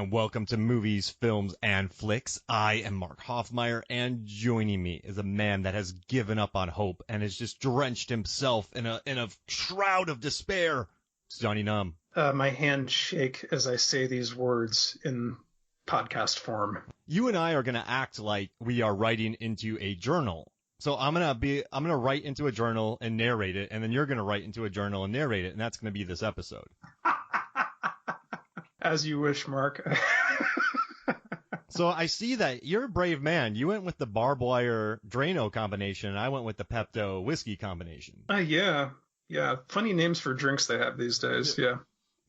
and welcome to Movies, Films, and Flicks. I am Mark Hoffmeyer, and joining me is a man that has given up on hope and has just drenched himself in a shroud of despair. It's Jonny Numb. My hands shake as I say these words in podcast form. You and I are going to act like we are writing into a journal. So I'm gonna write into a journal and narrate it, and then you're gonna write into a journal and narrate it, and that's gonna be this episode. As you wish, Mark. So I see that you're a brave man. You went with the barbed wire Drano combination, and I went with the Pepto whiskey combination. Yeah. Funny names for drinks they have these days. Yeah.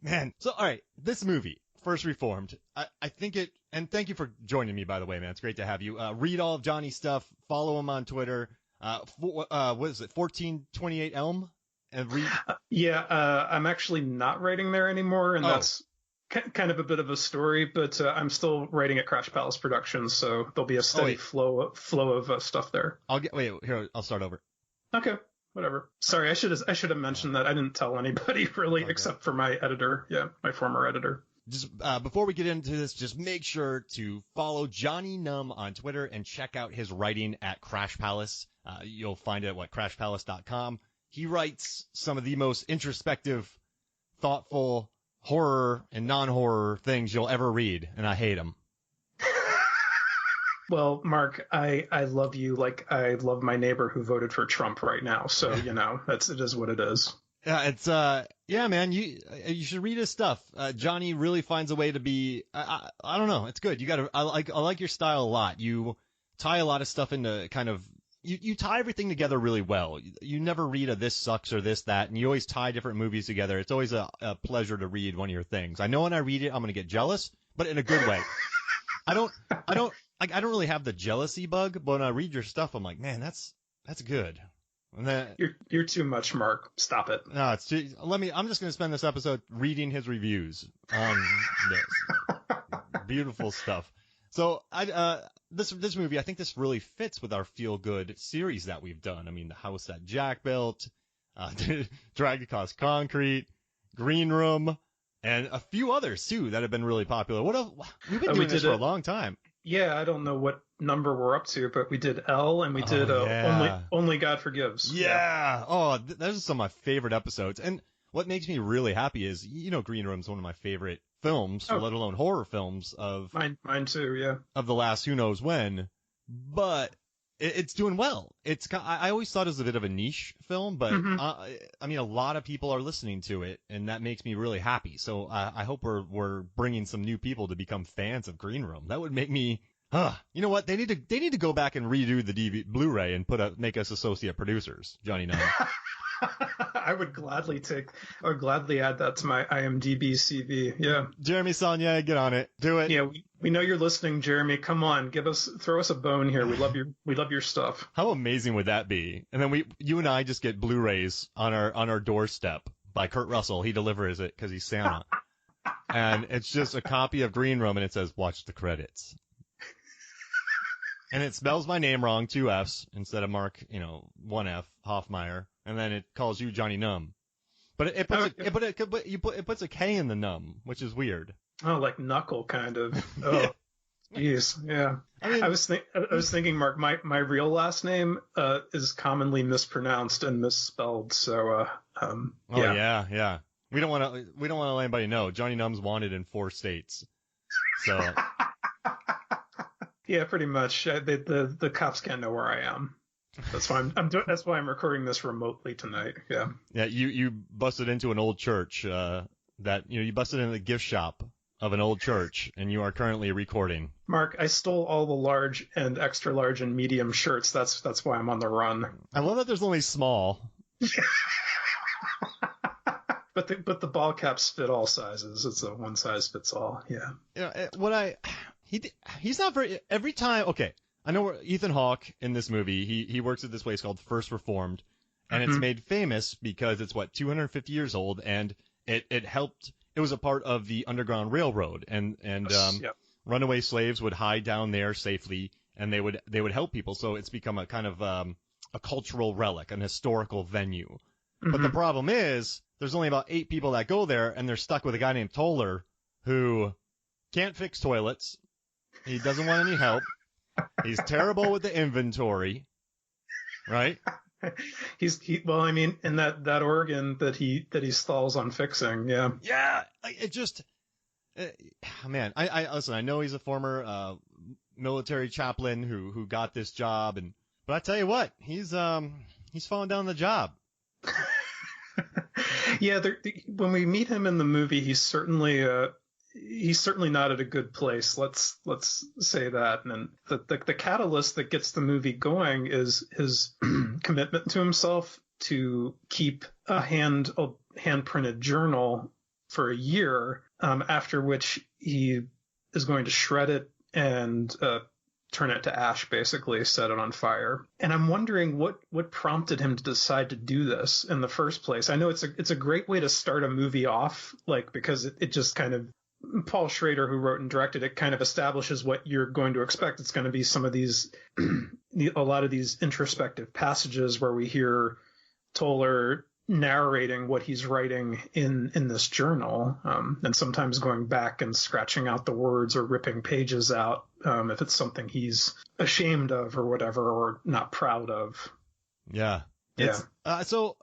Man. So all right, this movie, First Reformed. I think it. And thank you for joining me, by the way, man. It's great to have you. Read all of Johnny's stuff. Follow him on Twitter. What is it? 1428 Elm. And read. I'm actually not writing there anymore, and that's kind of a bit of a story, but I'm still writing at Crash Palace Productions, so there'll be a steady flow of stuff there. I'll start over. Okay, whatever. Sorry, I should have mentioned that. I didn't tell anybody really, except for my editor. Yeah, my former editor. Just before we get into this, just make sure to follow Jonny Numb on Twitter and check out his writing at Crash Palace. You'll find it at crashpalace.com. He writes some of the most introspective, thoughtful, horror and non-horror things you'll ever read, and I hate them. Well, Mark, I love you like I love my neighbor who voted for Trump right now. So, it is what it is. Yeah, it's man, you should read his stuff. Johnny really finds a way to be I don't know, it's good. I like your style a lot. You tie a lot of stuff into kind of you tie everything together really well. You never read a this sucks or this that, and you always tie different movies together. It's always a pleasure to read one of your things. I know when I read it I'm going to get jealous, but in a good way. I don't really have the jealousy bug, but when I read your stuff I'm like, man, that's good. And then, you're too much, Mark. Stop it. No, it's too, I'm just going to spend this episode reading his reviews on this. Beautiful stuff. So this movie, I think this really fits with our feel good series that we've done. I mean, The House That Jack Built, Drag Across Concrete, Green Room, and a few others too that have been really popular. What else? We've been doing this for a long time. Yeah, I don't know what number we're up to, but we did L and we did Only God Forgives. Yeah. Oh, those are some of my favorite episodes. And what makes me really happy is, Green Room's one of my favorite films, let alone horror films of mine too. Yeah. Of the last who knows when, but it's doing well. I always thought it was a bit of a niche film, but a lot of people are listening to it, and that makes me really happy. So I hope we're bringing some new people to become fans of Green Room. That would make me. You know what? They need to go back and redo the Blu-ray and make us associate producers. Jonny Numb. I would gladly add that to my IMDb CV. Yeah. Jeremy Saulnier, get on it. Do it. Yeah, we know you're listening, Jeremy. Come on, throw us a bone here. We love your stuff. How amazing would that be? And then you and I just get Blu-rays on our doorstep by Kurt Russell. He delivers it because he's Santa. And it's just a copy of Green Room, and it says, "Watch the credits." And it spells my name wrong, 2 F's instead of Mark, 1 F, Hoffmeyer, and then it calls you Jonny Numb. But it puts a K in the Numb, which is weird. Oh, like Knuckle, kind of. Oh, jeez, yeah. I was thinking, Mark, my real last name is commonly mispronounced and misspelled, so yeah. Yeah. We don't want to let anybody know. Jonny Numb's wanted in 4 states. So. Yeah, pretty much. The cops can't know where I am. That's why that's why I'm recording this remotely tonight. Yeah. Yeah. You busted into an old church. You busted into the gift shop of an old church, and you are currently recording. Mark, I stole all the large and extra large and medium shirts. That's why I'm on the run. I love that there's only small. But the ball caps fit all sizes. It's a one size fits all. Yeah. Yeah. He's not very every time. Okay, I know Ethan Hawke in this movie. He works at this place called First Reformed, and it's made famous because it's 250 years old, and it helped. It was a part of the Underground Railroad, and runaway slaves would hide down there safely, and they would help people. So it's become a kind of a cultural relic, an historical venue. But the problem is there's only about 8 people that go there, and they're stuck with a guy named Toller who can't fix toilets. He doesn't want any help. He's terrible with the inventory, right? Well, I mean, in that organ that he stalls on fixing, yeah. Yeah, it just, man. I listen. I know he's a former military chaplain who got this job, but I tell you what, he's falling down the job. Yeah, when we meet him in the movie, he's certainly not at a good place. Let's say that. And the catalyst that gets the movie going is his commitment to himself to keep a hand printed journal for a year, after which he is going to shred it and turn it to ash, basically set it on fire. And I'm wondering what prompted him to decide to do this in the first place. I know it's a great way to start a movie off, like, because it just kind of, Paul Schrader, who wrote and directed it, kind of establishes what you're going to expect. It's going to be some of these, a lot of these introspective passages where we hear Toller narrating what he's writing in this journal, and sometimes going back and scratching out the words or ripping pages out, if it's something he's ashamed of or whatever, or not proud of. Yeah. So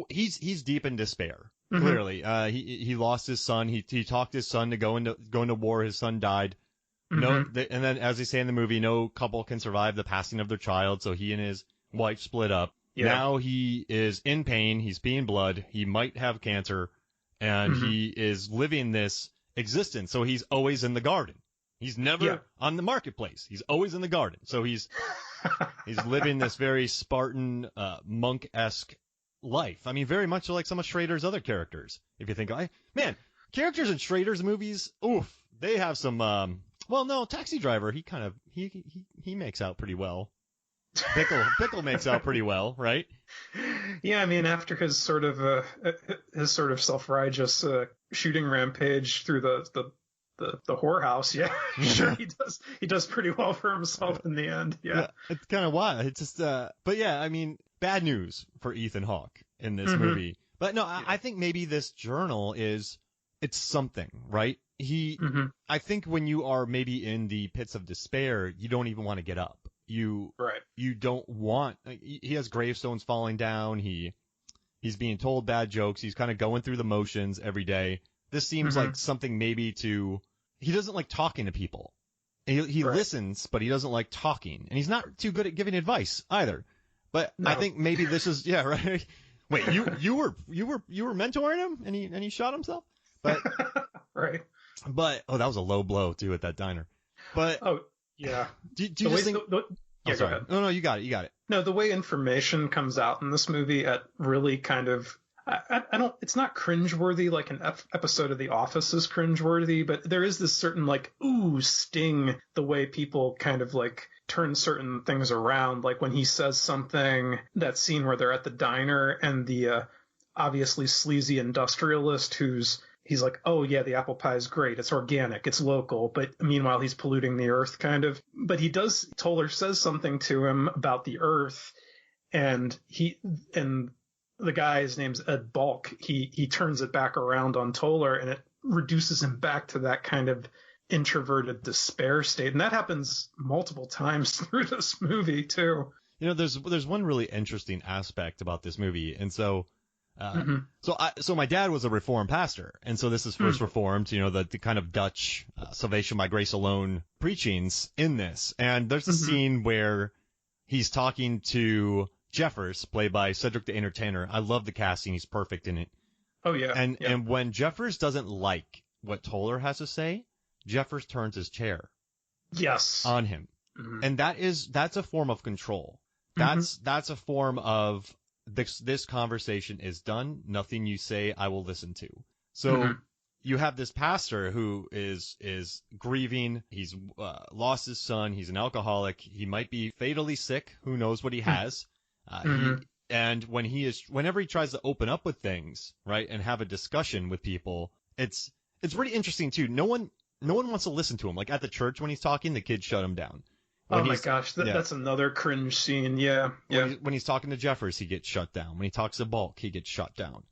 he's deep in despair. Mm-hmm. Clearly, he lost his son. He talked his son to go into war. His son died. Mm-hmm. And then, as they say in the movie, no couple can survive the passing of their child. So he and his wife split up. Yeah. Now he is in pain. He's peeing blood. He might have cancer, and Mm-hmm. he is living this existence. So he's always in the garden. He's never on the marketplace. He's always in the garden. So he's living this very Spartan, monk-esque life. I mean, very much like some of Schrader's other characters. If you think, characters in Schrader's movies, they have some. Well, no, Taxi Driver. He kind of he makes out pretty well. Pickle makes out pretty well, right? Yeah, I mean, after his sort of self-righteous shooting rampage through the whorehouse, yeah, sure, he does pretty well for himself in the end. Yeah, it's kind of wild. It's just, but yeah, I mean, bad news for Ethan Hawke in this Mm-hmm. movie. But no, I think maybe this journal it's something, right? Mm-hmm. I think when you are maybe in the pits of despair, you don't even want to get up. You don't want. He has gravestones falling down. He's being told bad jokes. He's kind of going through the motions every day. This seems Mm-hmm. like something maybe he doesn't like talking to people. He listens, but he doesn't like talking, and he's not too good at giving advice either. But no. I think maybe this is right. Wait, you were mentoring him, and he shot himself, but right. But that was a low blow too at that diner. But yeah. Do you just think? Go ahead. No, you got it. No, the way information comes out in this movie at really kind of, I don't, it's not cringeworthy like an episode of The Office is cringeworthy, but there is this certain like, sting, the way people kind of like turn certain things around. Like when he says something, that scene where they're at the diner and the obviously sleazy industrialist he's like, oh yeah, the apple pie is great. It's organic. It's local. But meanwhile, he's polluting the earth kind of. But Toller says something to him about the earth, and the guy, his name's Ed Balk. He turns it back around on Toller, and it reduces him back to that kind of introverted despair state. And that happens multiple times through this movie too. You know, there's one really interesting aspect about this movie, and so. So my dad was a Reformed pastor, and so this is first Reformed, the kind of Dutch salvation by grace alone preachings in this. And there's a scene where he's talking to Jeffers, played by Cedric the Entertainer. I love the casting; he's perfect in it. Oh yeah. And when Jeffers doesn't like what Toller has to say, Jeffers turns his chair. Yes. On him, and that's a form of control. That's a form of. This conversation is done. Nothing you say, I will listen to. So you have this pastor who is grieving. He's lost his son. He's an alcoholic. He might be fatally sick. Who knows what he has? And whenever he tries to open up with things, right, and have a discussion with people, it's pretty interesting too. No one wants to listen to him. Like at the church when he's talking, the kids shut him down. Oh my gosh, that's another cringe scene. Yeah. When he's talking to Jeffers, he gets shut down. When he talks to Balk, he gets shut down.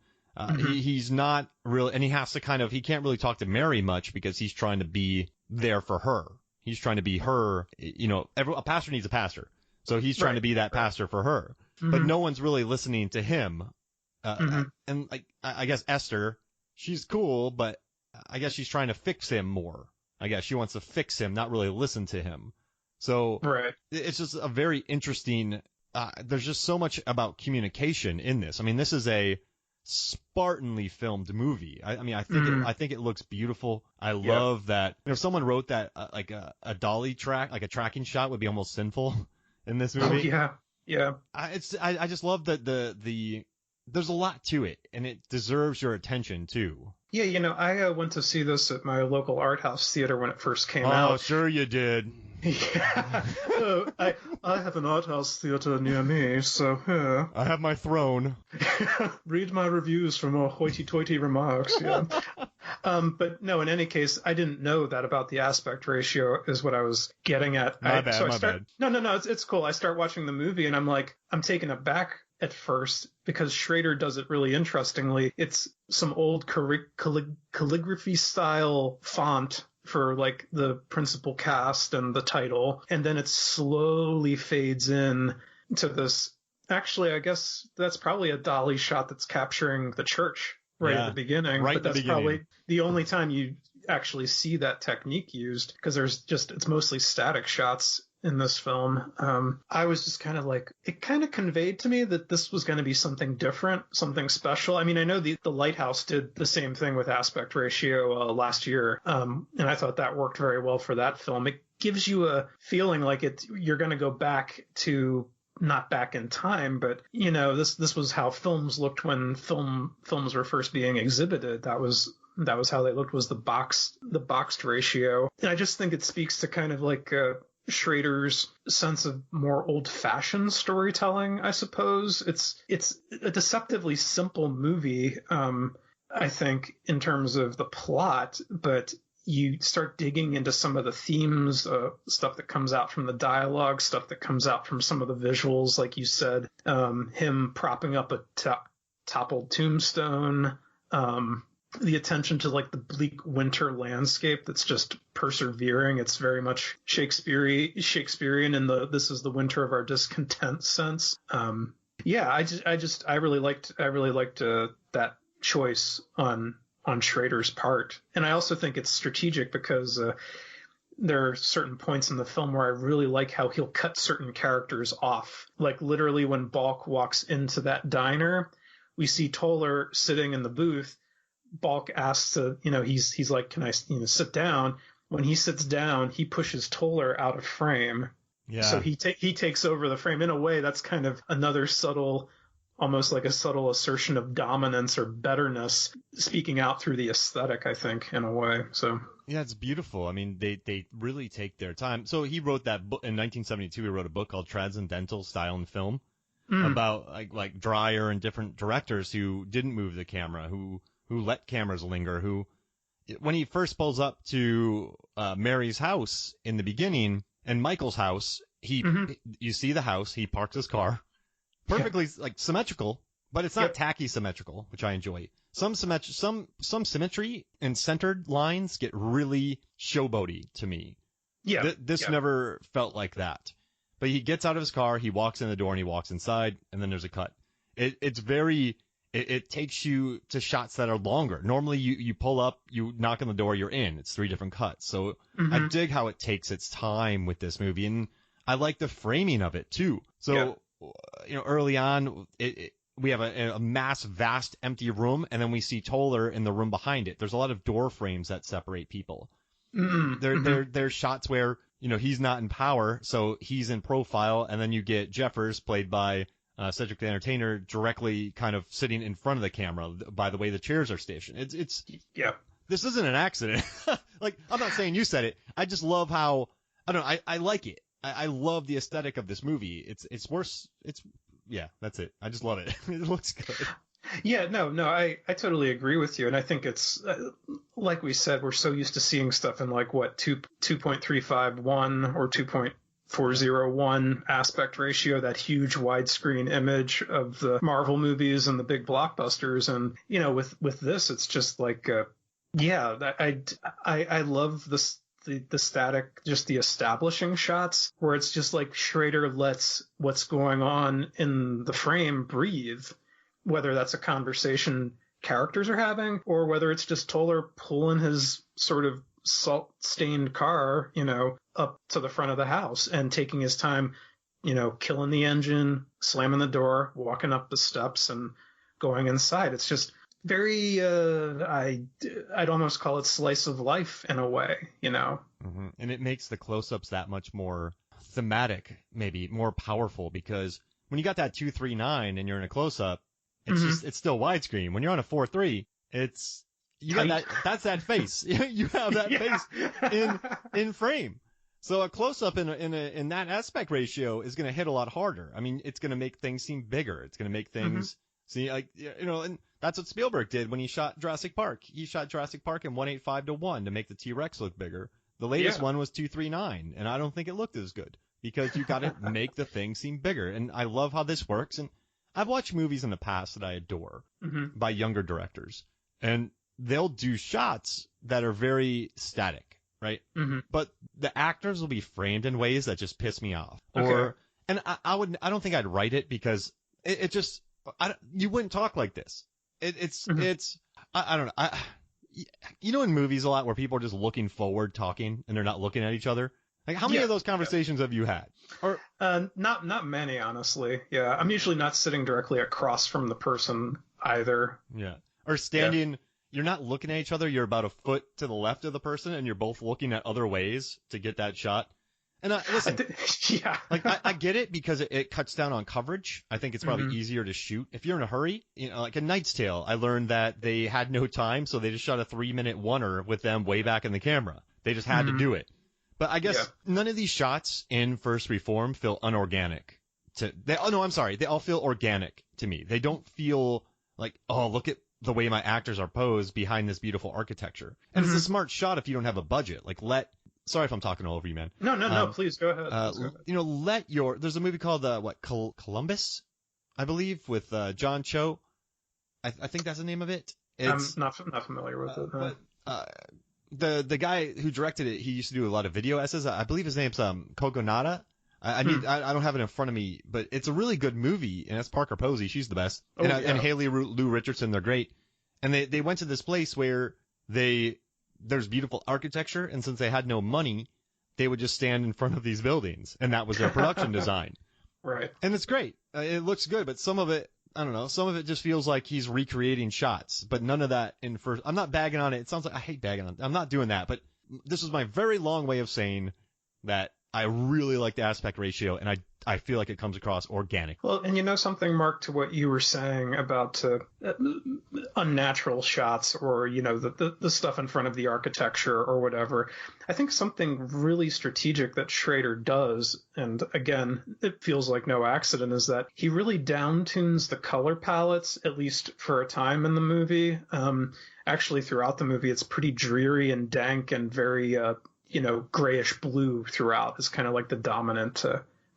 He's not really, and he has to he can't really talk to Mary much because he's trying to be there for her. He's trying to be her, a pastor needs a pastor. So he's trying to be that pastor for her. But no one's really listening to him. And I guess Esther, she's cool, but I guess she's trying to fix him more. I guess she wants to fix him, not really listen to him. So it's just a very interesting, there's just so much about communication in this. I mean, this is a Spartanly filmed movie. I think it looks beautiful. I love that. If someone wrote that like a dolly track, like a tracking shot would be almost sinful in this movie. Oh yeah. I just love that the there's a lot to it, and it deserves your attention too. Yeah, I went to see this at my local art house theater when it first came out. Oh, sure you did. Yeah. I have an art house theater near me, so yeah. I have my throne. Read my reviews for more hoity-toity remarks. Yeah. But no, in any case, I didn't know that about the aspect ratio is what I was getting at. My bad. No, it's cool. I start watching the movie and I'm taken aback at first because Schrader does it really interestingly. It's some old calligraphy style font for like the principal cast and the title, and then it slowly fades in to this. Actually, I guess that's probably a dolly shot that's capturing the church at the beginning. But that's probably the only time you actually see that technique used, because it's mostly static shots in this film. I was just kind of like, it kind of conveyed to me that this was going to be something different, something special. I mean, I know the Lighthouse did the same thing with aspect ratio last year, and I thought that worked very well for that film. It gives you a feeling like you're going to go back to, not back in time, but this was how films looked when films were first being exhibited. That was how they looked, was the boxed ratio. And I just think it speaks to kind of like Schrader's sense of more old-fashioned storytelling, I suppose. It's a deceptively simple movie, I think, in terms of the plot, but you start digging into some of the themes, stuff that comes out from the dialogue, stuff that comes out from some of the visuals, like you said, him propping up a toppled tombstone, the attention to like the bleak winter landscape that's just persevering. It's very much Shakespearean in this is the winter of our discontent sense. I really liked that choice on Schrader's part. And I also think it's strategic because there are certain points in the film where I really like how he'll cut certain characters off. Like literally when Balk walks into that diner, we see Toller sitting in the booth. Balk asks to, he's like, can I, sit down? When he sits down, he pushes Toller out of frame. Yeah. So he takes over the frame. In a way, that's kind of another subtle, almost like a subtle assertion of dominance or betterness speaking out through the aesthetic, I think, in a way. So yeah, it's beautiful. I mean, they really take their time. So he wrote that book in 1972. He wrote a book called Transcendental Style in Film about like Dreyer and different directors who didn't move the camera, who let cameras linger, who, when he first pulls up to Mary's house in the beginning and Michael's house, you see the house, he parks his car, perfectly like symmetrical, but it's not tacky symmetrical, which I enjoy. Some symmetry and centered lines get really showboaty to me. Yeah. This never felt like that. But he gets out of his car, he walks in the door, and he walks inside, and then there's a cut. It's very... It takes you to shots that are longer. Normally, you pull up, you knock on the door, you're in. It's 3 different cuts. So I dig how it takes its time with this movie, and I like the framing of it too. So early on, we have a vast, empty room, and then we see Toller in the room behind it. There's a lot of door frames that separate people. There's shots where he's not in power, so he's in profile, and then you get Jeffers, played by Cedric the Entertainer, directly kind of sitting in front of the camera by the way the chairs are stationed. This isn't an accident. Like, I'm not saying you said it. I just love how, I don't know, I like it. I love the aesthetic of this movie. It's worse. That's it. I just love it. It looks good. Yeah, no, I totally agree with you. And I think it's, like we said, we're so used to seeing stuff in like, 2.351 or 2. 4:1 aspect ratio, that huge widescreen image of the Marvel movies and the big blockbusters. And, with this, it's just like, I love this. The static, just the establishing shots where it's just like Schrader lets what's going on in the frame breathe, whether that's a conversation characters are having or whether it's just Toller pulling his sort of salt-stained car, up to the front of the house and taking his time, killing the engine, slamming the door, walking up the steps and going inside. It's just very, I'd almost call it slice of life in a way, Mm-hmm. And it makes the close-ups that much more thematic, maybe more powerful, because when you got that 2:3:9 and you're in a close-up, it's still widescreen. When you're on a 4:3, you got that's that face. You have that face in frame. So a close-up in that aspect ratio is going to hit a lot harder. I mean, it's going to make things seem bigger. It's going to make things see like, and that's what Spielberg did when he shot Jurassic Park. He shot Jurassic Park in 1:8:5:1 to make the T-Rex look bigger. The latest one was 2:3:9, and I don't think it looked as good because you got to make the thing seem bigger. And I love how this works. And I've watched movies in the past that I adore by younger directors, and they'll do shots that are very static, right? But the actors will be framed in ways that just piss me off. Okay. And I don't think I'd write it because it just, you wouldn't talk like this. I don't know. In movies a lot where people are just looking forward talking and they're not looking at each other. Like, how many of those conversations have you had? Or not many, honestly. Yeah, I'm usually not sitting directly across from the person either. Yeah, or standing. Yeah. You're not looking at each other. You're about a foot to the left of the person, and you're both looking at other ways to get that shot. And listen, like I get it because it cuts down on coverage. I think it's probably easier to shoot if you're in a hurry. Like A Knight's Tale, I learned that they had no time, so they just shot a 3-minute oneer with them way back in the camera. They just had to do it. But I guess none of these shots in First Reform feel unorganic. They all feel organic to me. They don't feel like, oh, look at the way my actors are posed behind this beautiful architecture. And it's a smart shot if you don't have a budget. Like, sorry if I'm talking all over you, man. No, please go ahead. There's a movie called, Columbus, I believe, with John Cho. I think that's the name of it. I'm not familiar with it. But the guy who directed it, he used to do a lot of video essays. I believe his name's Kogonada. I don't have it in front of me, but it's a really good movie, and it's Parker Posey. She's the best. And Haley Lou Richardson, they're great. And they went to this place where there's beautiful architecture, and since they had no money, they would just stand in front of these buildings, and that was their production design. Right. And it's great. It looks good, but some of it, I don't know, some of it just feels like he's recreating shots, but none of that in first. I'm not bagging on it. It sounds like I hate bagging on it. I'm not doing that, but this is my very long way of saying that I really like the aspect ratio, and I feel like it comes across organic. Well, and something, Mark, to what you were saying about unnatural shots or, the stuff in front of the architecture or whatever. I think something really strategic that Schrader does, and again, it feels like no accident, is that he really downtunes the color palettes, at least for a time in the movie. Actually, throughout the movie, it's pretty dreary and dank and very, grayish blue throughout is kind of like the dominant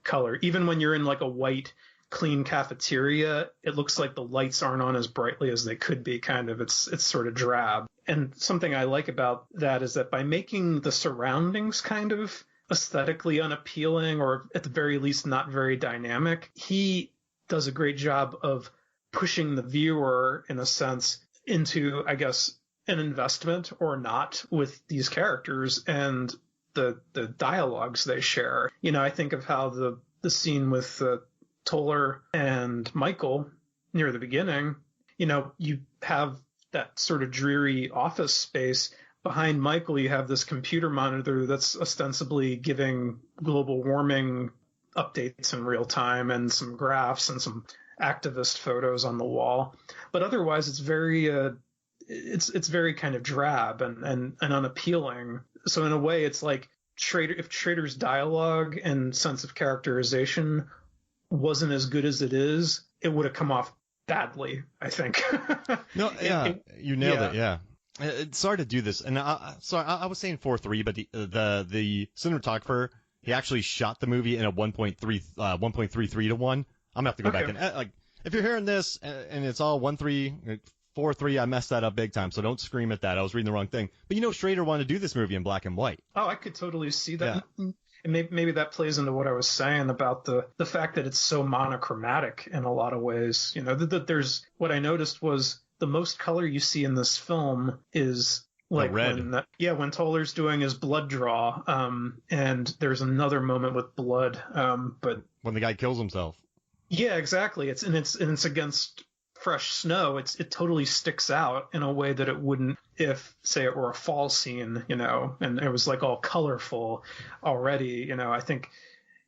color. Even when you're in like a white, clean cafeteria, it looks like the lights aren't on as brightly as they could be. Kind of, it's sort of drab. And something I like about that is that by making the surroundings kind of aesthetically unappealing, or at the very least not very dynamic, he does a great job of pushing the viewer, in a sense, into, I guess, an investment or not with these characters and the dialogues they share. I think of how the scene with Toller and Michael near the beginning, you have that sort of dreary office space. Behind Michael, you have this computer monitor that's ostensibly giving global warming updates in real time and some graphs and some activist photos on the wall. But otherwise, it's very it's very kind of drab and unappealing. So in a way, it's like if Schrader's dialogue and sense of characterization wasn't as good as it is, it would have come off badly, I think. No, yeah, you nailed it. Yeah. Sorry to do this, and I was saying 4:3, but the cinematographer he actually shot the movie in a 1.33 to 1. I'm gonna have to go back and like, if you're hearing this and it's all 1.343, I messed that up big time, so don't scream at that. I was reading the wrong thing. But Schrader wanted to do this movie in black and white. Oh, I could totally see that. Yeah. And maybe that plays into what I was saying about the fact that it's so monochromatic in a lot of ways. That there's, what I noticed was the most color you see in this film is like red. when Toller's doing his blood draw, and there's another moment with blood, but when the guy kills himself. Yeah, exactly. It's against fresh snow. It totally sticks out in a way that it wouldn't if, say, it were a fall scene, and it was like all colorful already, I think.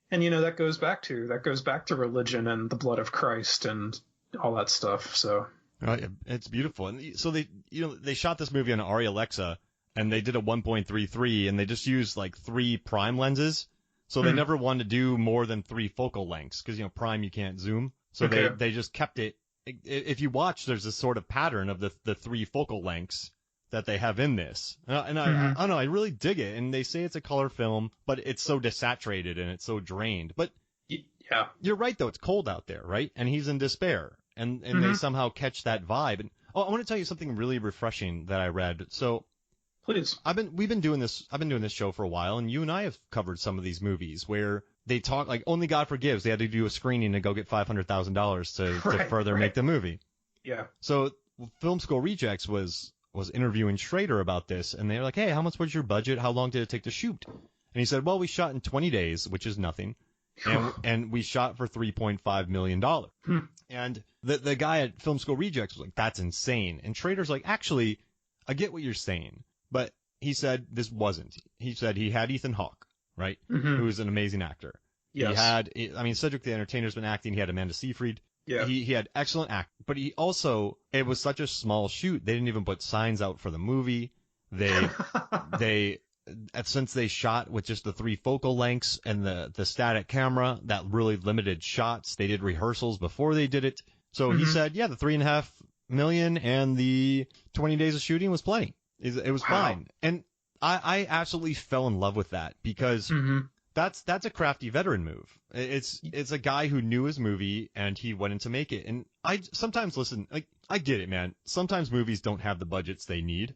And that goes back to religion and the blood of Christ and all that stuff. So right, it's beautiful. And so they shot this movie on Arri Alexa, and they did a 1.33, and they just used like 3 prime lenses. So they never wanted to do more than 3 focal lengths because prime you can't zoom. So they just kept it. If you watch, there's this sort of pattern of the 3 focal lengths that they have in this. I don't know, I really dig it. And they say it's a color film, but it's so desaturated and it's so drained. But yeah, you're right though. It's cold out there, right? And he's in despair, and they somehow catch that vibe. And I want to tell you something really refreshing that I read. So. Please. I've been doing this show for a while, and you and I have covered some of these movies where they talk like Only God Forgives. They had to do a screening to go get $500,000 to further make the movie. Yeah. So Film School Rejects was interviewing Schrader about this, and they were like, "Hey, how much was your budget? How long did it take to shoot?" And he said, "Well, we shot in 20 days, which is nothing, and we shot for $3.5 million." And the guy at Film School Rejects was like, "That's insane." And Schrader's like, "Actually, I get what you're saying." But he said this wasn't. He said he had Ethan Hawke, right, who's an amazing actor. Yes. He had, Cedric the Entertainer's been acting. He had Amanda Seyfried. Yeah. He had excellent act, but he also, it was such a small shoot. They didn't even put signs out for the movie. Since they shot with just the 3 focal lengths and the static camera, that really limited shots. They did rehearsals before they did it. So he said, yeah, the $3.5 million and the 20 days of shooting was plenty. It was fine. And I absolutely fell in love with that because that's a crafty veteran move. It's a guy who knew his movie and he went in to make it. And I sometimes listen, like, I get it, man. Sometimes movies don't have the budgets they need,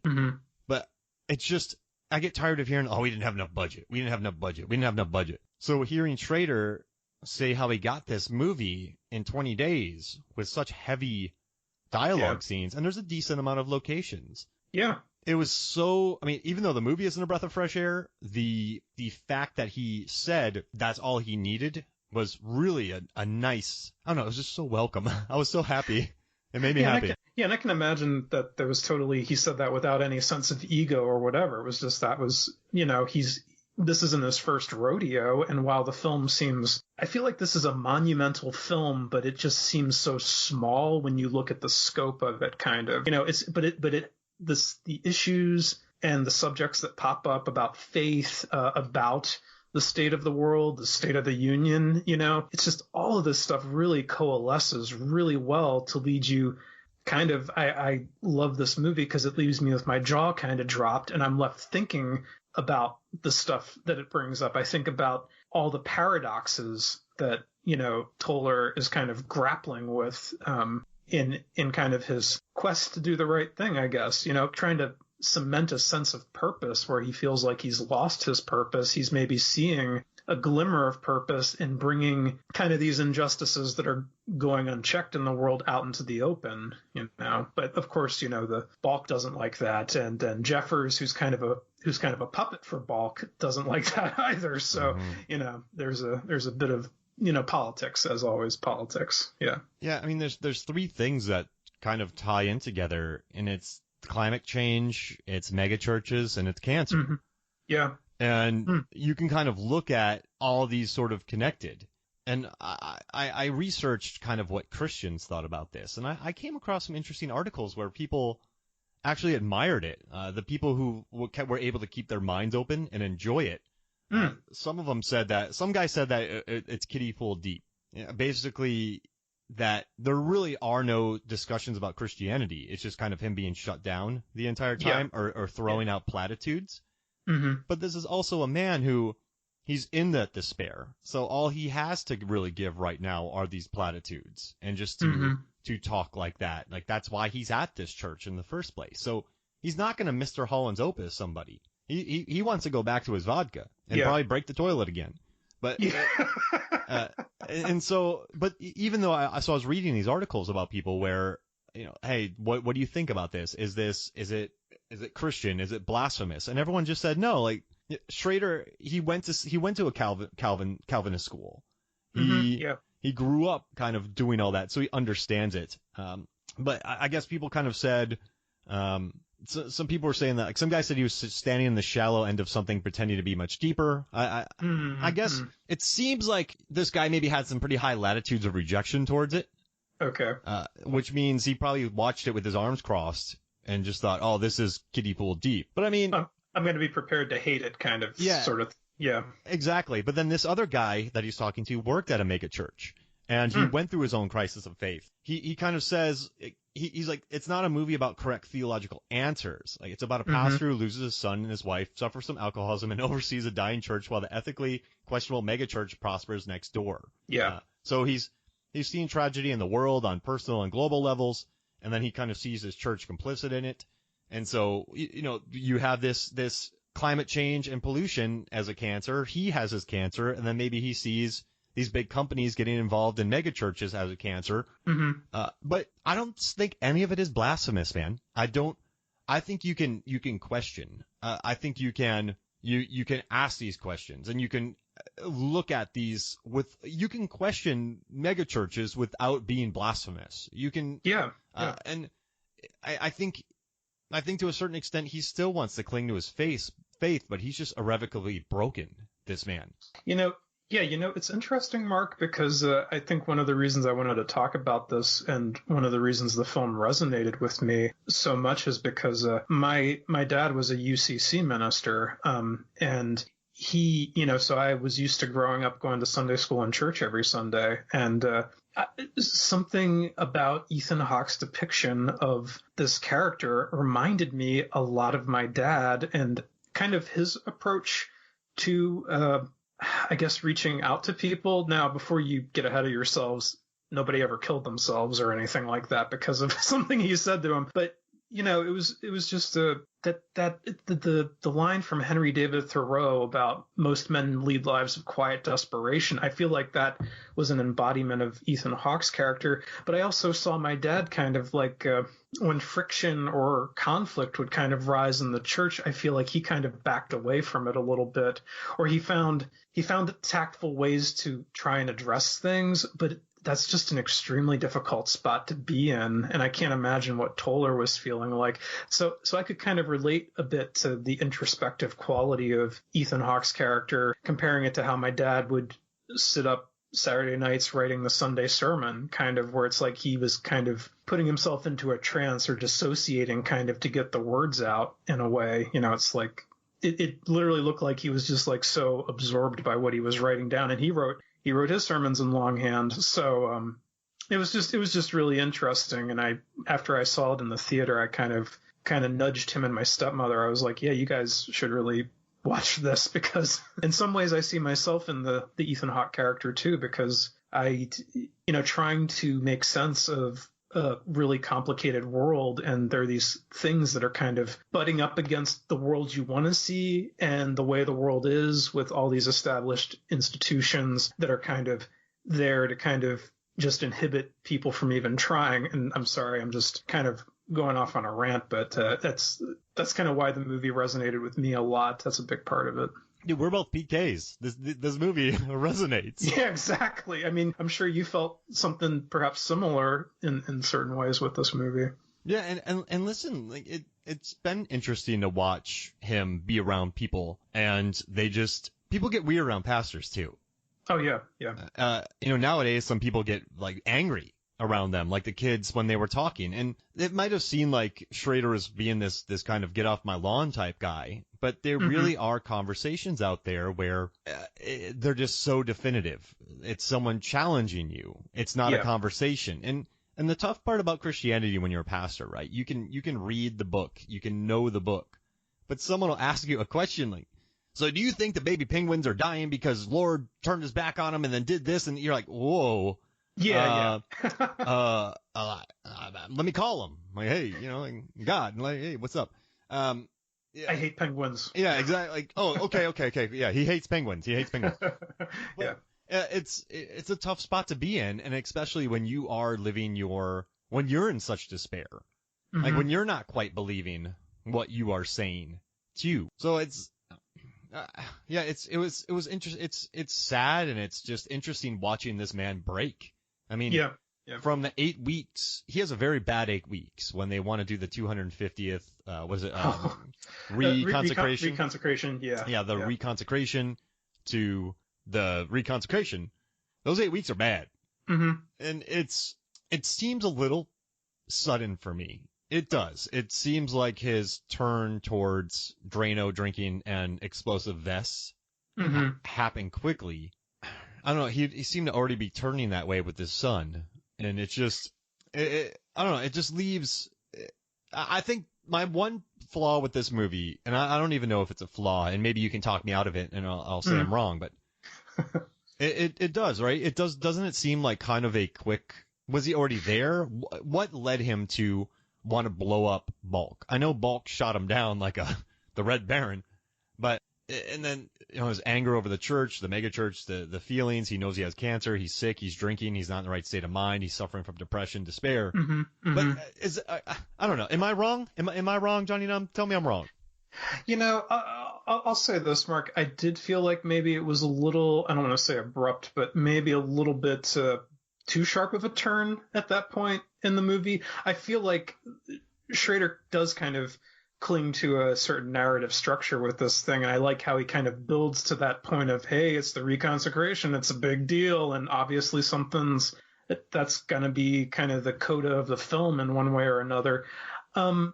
but it's just, I get tired of hearing, "Oh, we didn't have enough budget. We didn't have enough budget. We didn't have enough budget." So hearing Schrader say how he got this movie in 20 days with such heavy dialogue scenes, and there's a decent amount of locations. Yeah. It was so, even though the movie isn't a breath of fresh air, the fact that he said that's all he needed was really a nice, I don't know, it was just so welcome. I was so happy. It made me happy. And I can imagine that there was he said that without any sense of ego or whatever. It was just, this isn't his first rodeo. And while the film I feel like this is a monumental film, but it just seems so small when you look at the scope of it, kind of, the issues and the subjects that pop up about faith, about the state of the world, the state of the union, it's just all of this stuff really coalesces really well to lead you kind of, I love this movie because it leaves me with my jaw kind of dropped and I'm left thinking about the stuff that it brings up. I think about all the paradoxes that, Toller is kind of grappling with, in kind of his quest to do the right thing, I guess, trying to cement a sense of purpose where he feels like he's lost his purpose. He's maybe seeing a glimmer of purpose in bringing kind of these injustices that are going unchecked in the world out into the open, But of course, the Balk doesn't like that, and then Jeffers, who's kind of a puppet for Balk, doesn't like that either. So, there's a bit of politics, as always, politics. Yeah. Yeah. There's 3 things that kind of tie in together, and it's climate change, it's mega churches, and it's cancer. Yeah. And you can kind of look at all these sort of connected. And I researched kind of what Christians thought about this. And I came across some interesting articles where people actually admired it. The people who were able to keep their minds open and enjoy it. Some guy said that it's kiddie pool deep. Basically, that there really are no discussions about Christianity. It's just kind of him being shut down the entire time or throwing out platitudes. But this is also a man who he's in that despair. So all he has to really give right now are these platitudes and just to talk like that. Like, that's why he's at this church in the first place. So he's not going to Mr. Holland's Opus somebody. He wants to go back to his vodka and probably break the toilet again. But and so, but even though I was reading these articles about people where, hey, what do you think about this? Is it Christian? Is it blasphemous? And everyone just said no. Like, Schrader, he went to a Calvinist school. He grew up kind of doing all that, so he understands it. But I guess people kind of said, so some people were saying that, like, some guy said he was standing in the shallow end of something pretending to be much deeper. I guess it seems like this guy maybe had some pretty high latitudes of rejection towards it. Okay. Which means he probably watched it with his arms crossed and just thought, oh, this is kiddie pool deep. But I mean, I'm going to be prepared to hate it, kind of, sort of. Yeah. Exactly. But then this other guy that he's talking to worked at a mega church, and he went through his own crisis of faith. He kind of says, he's like, it's not a movie about correct theological answers. Like, it's about a pastor who loses his son and his wife, suffers from alcoholism, and oversees a dying church while the ethically questionable mega church prospers next door. Yeah. So he's seen tragedy in the world on personal and global levels, and then he kind of sees his church complicit in it. And so, you have this climate change and pollution as a cancer. He has his cancer, and then maybe he sees these big companies getting involved in mega churches as a cancer. But I don't think any of it is blasphemous, man. I think you can question. I think you can ask these questions, and you can look at these you can question mega churches without being blasphemous. You can. And I think to a certain extent he still wants to cling to his faith, but he's just irrevocably broken, this man. It's interesting, Mark, because I think one of the reasons I wanted to talk about this, and one of the reasons the film resonated with me so much, is because my dad was a UCC minister, and he, so I was used to growing up going to Sunday school and church every Sunday, and something about Ethan Hawke's depiction of this character reminded me a lot of my dad, and kind of his approach to I guess reaching out to people. Now, before you get ahead of yourselves, nobody ever killed themselves or anything like that because of something he said to him. But it was just the line from Henry David Thoreau about most men lead lives of quiet desperation. I feel like that was an embodiment of Ethan Hawke's character. But I also saw my dad kind of like when friction or conflict would kind of rise in the church, I feel like he kind of backed away from it a little bit, or he found tactful ways to try and address things, but that's just an extremely difficult spot to be in, and I can't imagine what Toller was feeling like. So I could kind of relate a bit to the introspective quality of Ethan Hawke's character, comparing it to how my dad would sit up Saturday nights writing the Sunday sermon, kind of, where it's like he was kind of putting himself into a trance or dissociating kind of to get the words out in a way. It's like it literally looked like he was just like so absorbed by what he was writing down, and he wrote his sermons in longhand. So it was just really interesting. And after I saw it in the theater, I kind of nudged him and my stepmother. I was like, yeah, you guys should really watch this, because in some ways I see myself in the Ethan Hawke character too, because I, trying to make sense of a really complicated world, and there are these things that are kind of butting up against the world you want to see and the way the world is, with all these established institutions that are kind of there to kind of just inhibit people from even trying. And I'm sorry, I'm just kind of going off on a rant, but that's kind of why the movie resonated with me a lot. That's a big part of it. Dude, we're both PKs. This movie resonates. Yeah, exactly. I mean, I'm sure you felt something perhaps similar in certain ways with this movie. Yeah, and listen, like it's been interesting to watch him be around people, and people get weird around pastors too. Oh yeah. Nowadays some people get like angry around them, like the kids when they were talking, and it might have seemed like Schrader was being this kind of get off my lawn type guy, but there really are conversations out there where they're just so definitive. It's someone challenging you. It's not a conversation. And the tough part about Christianity when you're a pastor, right? You can read the book, you can know the book, but someone will ask you a question like, So do you think the baby penguins are dying because Lord turned his back on them and then did this? And you're like, whoa. Yeah. Let me call him. Like, hey, like, God, like, hey, what's up? Yeah. I hate penguins. Yeah, exactly. Like, oh, okay. Yeah, he hates penguins. Yeah. It's a tough spot to be in, and especially when you are when you're in such despair, like when you're not quite believing what you are saying to you. So it's, it was interesting. It's sad, and it's just interesting watching this man break. I mean, yeah. From the 8 weeks, he has a very bad 8 weeks when they want to do the 250th, reconsecration? Reconsecration, yeah. Yeah, the reconsecration to the reconsecration. Those 8 weeks are bad. Mm-hmm. And it seems a little sudden for me. It does. It seems like his turn towards Drano drinking and explosive vests happened quickly. I don't know. He seemed to already be turning that way with his son. And it's just, I don't know. It just leaves. I think my one flaw with this movie, and I don't even know if it's a flaw, and maybe you can talk me out of it, and I'll say I'm wrong, but it does, right? It does. Doesn't it seem like kind of a quick? Was he already there? What led him to want to blow up Bulk? I know Bulk shot him down like the Red Baron, but. And then, his anger over the church, the mega church, the feelings, he knows he has cancer, he's sick, he's drinking, he's not in the right state of mind, he's suffering from depression, despair. But I don't know. Am I wrong? Am I wrong, Jonny Numb? Tell me I'm wrong. I'll say this, Mark. I did feel like maybe it was a little, I don't want to say abrupt, but maybe a little bit too sharp of a turn at that point in the movie. I feel like Schrader does kind of cling to a certain narrative structure with this thing, and I like how he kind of builds to that point of, hey, it's the reconsecration, it's a big deal, and obviously that's gonna be kind of the coda of the film in one way or another. I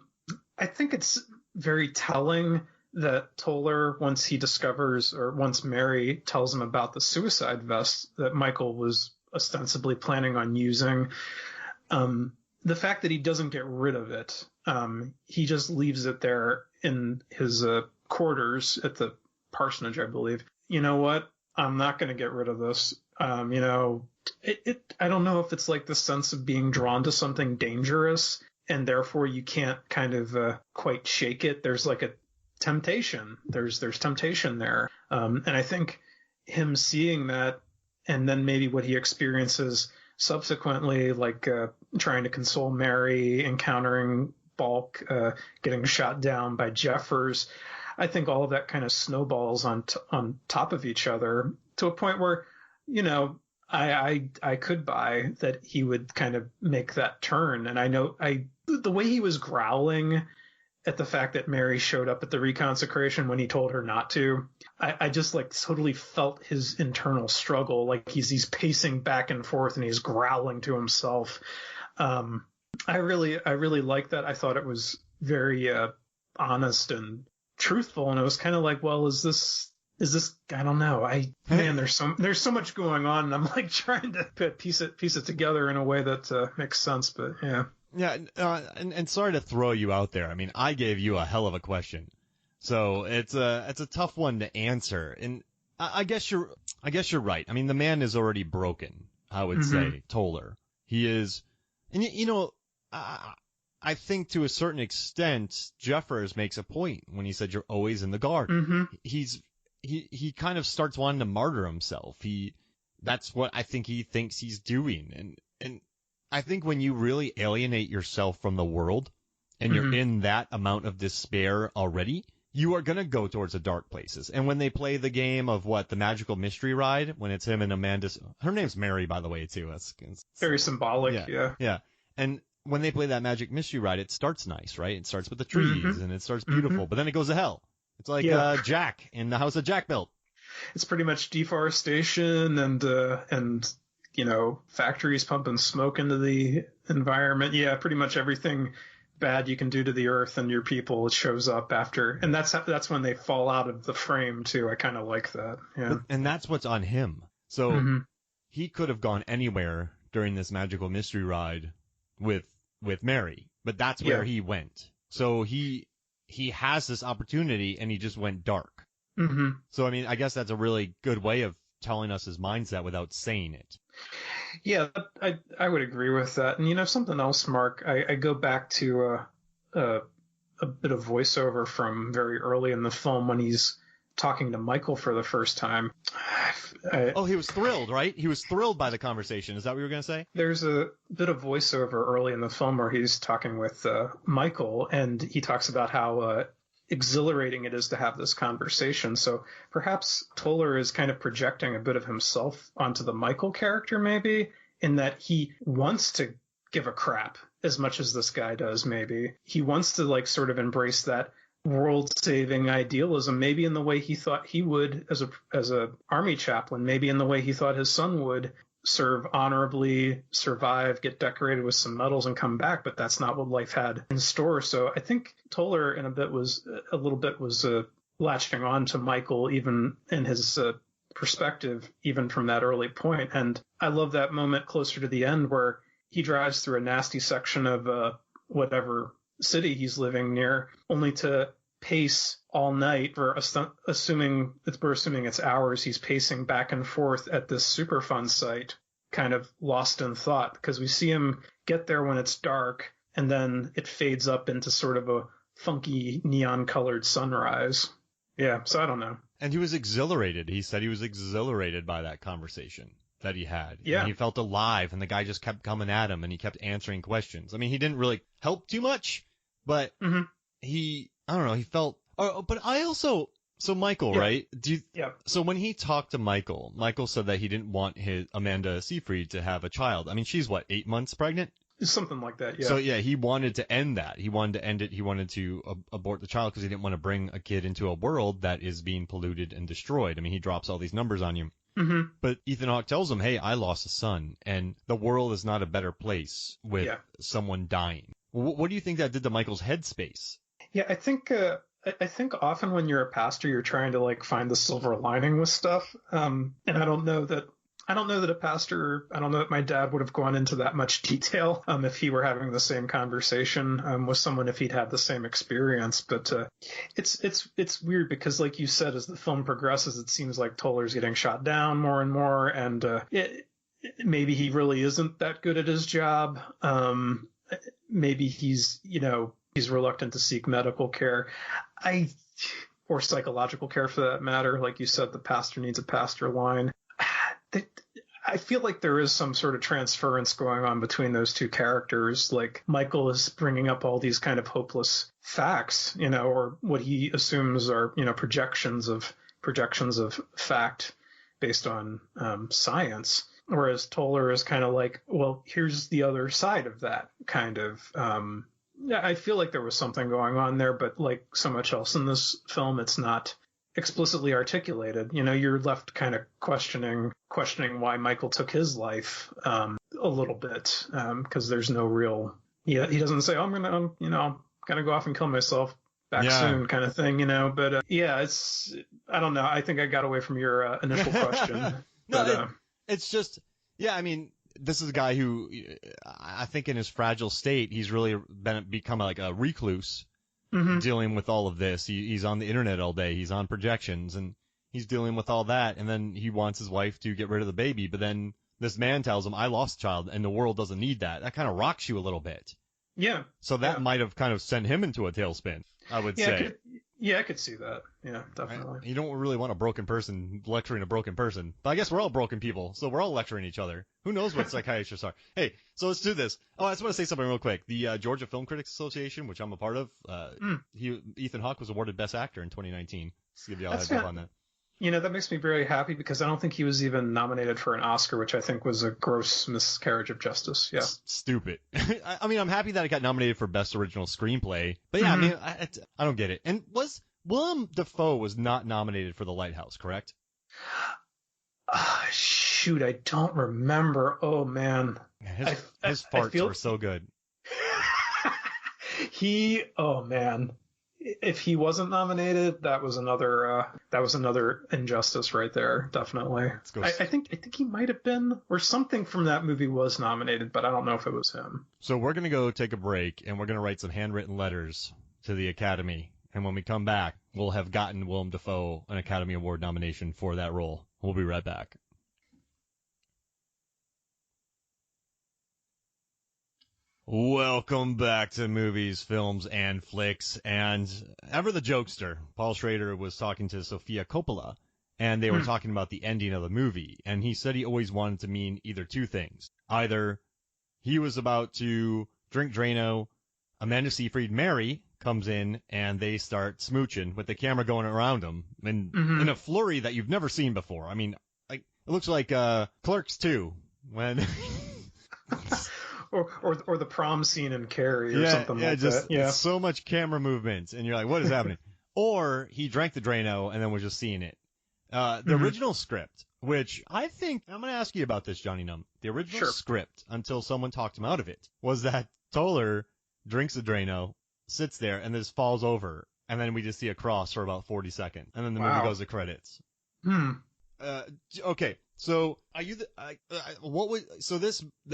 think it's very telling that Toller, once Mary tells him about the suicide vest that Michael was ostensibly planning on using, the fact that he doesn't get rid of it, he just leaves it there in his quarters at the parsonage, I believe. You know what? I'm not going to get rid of this. I don't know if it's like the sense of being drawn to something dangerous, and therefore you can't kind of quite shake it. There's like a temptation. There's temptation there. And I think him seeing that, and then maybe what he experiences subsequently, like trying to console Mary, encountering Bulk, getting shot down by Jeffers, I think all of that kind of snowballs on top of each other to a point where, I could buy that he would kind of make that turn. And I know the way he was growling at the fact that Mary showed up at the reconsecration when he told her not to, I just like totally felt his internal struggle. Like he's pacing back and forth and he's growling to himself. I really liked that. I thought it was very honest and truthful. And it was kind of like, well, is this, I don't know. There's so much going on, and I'm like trying to piece it together in a way that makes sense. But yeah. Yeah, and sorry to throw you out there. I mean, I gave you a hell of a question, so it's a tough one to answer. And I guess you're right. I mean, the man is already broken. I would say Toller. He is, and I think to a certain extent, Jeffers makes a point when he said you're always in the guard. He kind of starts wanting to martyr himself. That's what I think he thinks he's doing, and I think when you really alienate yourself from the world and you're in that amount of despair already, you are going to go towards the dark places. And when they play the game of the magical mystery ride, when it's him and Amanda's, her name's Mary, by the way, too. It's very symbolic. Yeah. And when they play that magic mystery ride, it starts nice, right? It starts with the trees and it starts beautiful, but then it goes to hell. It's like Jack in the house that Jack built. It's pretty much deforestation and factories pumping smoke into the environment. Yeah, pretty much everything bad you can do to the earth and your people, it shows up after. And that's when they fall out of the frame too. I kind of like that. Yeah. And that's what's on him. So he could have gone anywhere during this magical mystery ride with Mary, but that's where he went. So he has this opportunity and he just went dark. Mm-hmm. So, I mean, I guess that's a really good way of telling us his mindset without saying it. Yeah, I would agree with that. And something else, Mark, I go back to a bit of voiceover from very early in the film when he's talking to Michael for the first time. Oh, he was thrilled, right? He was thrilled by the conversation. Is that what you were going to say? There's a bit of voiceover early in the film where he's talking with Michael, and he talks about how exhilarating it is to have this conversation. So perhaps Toller is kind of projecting a bit of himself onto the Michael character, maybe, in that he wants to give a crap as much as this guy does, maybe. He wants to like sort of embrace that world-saving idealism, maybe in the way he thought he would as a army chaplain, maybe in the way he thought his son would serve honorably, survive, get decorated with some medals, and come back. But that's not what life had in store. So I think Toller, in a little bit was latching on to Michael, even in his perspective, even from that early point. And I love that moment closer to the end where he drives through a nasty section of whatever city he's living near, only to pace all night for we're assuming it's hours. He's pacing back and forth at this Superfund site, kind of lost in thought, because we see him get there when it's dark, and then it fades up into sort of a funky neon colored sunrise. Yeah, so I don't know. And he was exhilarated. He said he was exhilarated by that conversation that he had. Yeah. And he felt alive, and the guy just kept coming at him, and he kept answering questions. I mean, he didn't really help too much, but I don't know, he felt... Oh, but I also... So Michael, right? So when he talked to Michael said that he didn't want Amanda Seyfried to have a child. I mean, she's what, 8 months pregnant? Something like that, yeah. So yeah, he wanted to end that. He wanted to end it. He wanted to abort the child because he didn't want to bring a kid into a world that is being polluted and destroyed. I mean, he drops all these numbers on you. Mm-hmm. But Ethan Hawke tells him, hey, I lost a son, and the world is not a better place with someone dying. What do you think that did to Michael's headspace? Yeah, I think often when you're a pastor, you're trying to like find the silver lining with stuff. And I don't know that a pastor, I don't know that my dad would have gone into that much detail if he were having the same conversation with someone, if he'd had the same experience. But it's weird because, like you said, as the film progresses, it seems like Toller's getting shot down more and more, and maybe he really isn't that good at his job. Maybe he's reluctant to seek medical care, or psychological care for that matter. Like you said, the pastor needs a pastor line. I feel like there is some sort of transference going on between those two characters. Like Michael is bringing up all these kind of hopeless facts, or what he assumes are, projections of fact based on science. Whereas Toller is kind of like, well, here's the other side of that kind of. I feel like there was something going on there, but like so much else in this film, it's not explicitly articulated. You're left kind of questioning why Michael took his life a little bit, because there's no real. He doesn't say, "Oh, I'm gonna go off and kill myself back soon," kind of thing. But it's I don't know. I think I got away from your initial question. It's just I mean. This is a guy who, I think in his fragile state, he's really become like a recluse, dealing with all of this. He's on the internet all day. He's on projections, and he's dealing with all that. And then he wants his wife to get rid of the baby. But then this man tells him, I lost a child, and the world doesn't need that. That kind of rocks you a little bit. Yeah. So that might have kind of sent him into a tailspin, I would say. I could see that. Yeah, definitely. Right? You don't really want a broken person lecturing a broken person. But I guess we're all broken people, so we're all lecturing each other. Who knows what psychiatrists are? Hey, so let's do this. Oh, I just want to say something real quick. The Georgia Film Critics Association, which I'm a part of, Ethan Hawke was awarded Best Actor in 2019. Just to give you all a heads up on that. That makes me very happy because I don't think he was even nominated for an Oscar, which I think was a gross miscarriage of justice. Yeah. Stupid. I mean, I'm happy that it got nominated for Best Original Screenplay. But yeah, I mean, I don't get it. And Willem Dafoe was not nominated for The Lighthouse, correct? Shoot, I don't remember. Oh, man. His farts were so good. Oh, man. If he wasn't nominated, that was another injustice right there. Definitely. I think he might have been, or something from that movie was nominated, but I don't know if it was him. So we're going to go take a break, and we're going to write some handwritten letters to the Academy. And when we come back, will have gotten Willem Dafoe an Academy Award nomination for that role. We'll be right back. Welcome back to Movies, Films, and Flicks. And ever the jokester, Paul Schrader was talking to Sofia Coppola, and they were talking about the ending of the movie. And he said he always wanted to mean either two things. Either he was about to drink Drano, Amanda Seyfried, Mary, comes in, and they start smooching with the camera going around them in a flurry that you've never seen before. I mean, like it looks like Clerks 2 when... or the prom scene in Carrie or something like just, that. Yeah, so much camera movement, and you're like, what is happening? Or he drank the Drano and then was just seeing it. The original script, which I think, I'm going to ask you about this, Jonny Numb. The original script, until someone talked him out of it, was that Toller drinks the Drano, sits there, and then just falls over, and then we just see a cross for about 40 seconds, and then the movie goes to credits. Okay, so are you the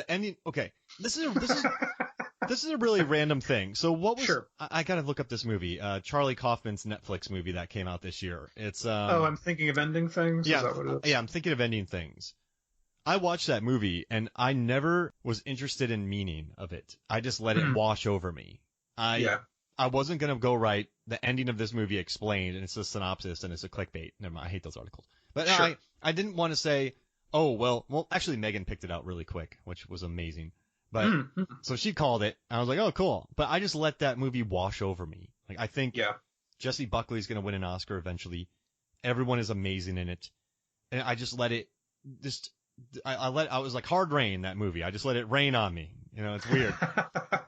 ending? Okay, this is a really random thing. So what was? I gotta look up this movie. Charlie Kaufman's Netflix movie that came out this year. It's I'm Thinking of Ending Things. Yeah, is that what it is? Yeah, I'm Thinking of Ending Things. I watched that movie and I never was interested in meaning of it. I just let it wash over me. I wasn't gonna go write the ending of this movie explained, and it's a synopsis and it's a clickbait. Never mind, I hate those articles. But I didn't want to say, oh, well, actually Megan picked it out really quick, which was amazing. But so she called it. And I was like, oh, cool. But I just let that movie wash over me. Like, I think Jessie Buckley's going to win an Oscar eventually. Everyone is amazing in it. And I just let it I was like Hard Rain, that movie. I just let it rain on me. You know, it's weird.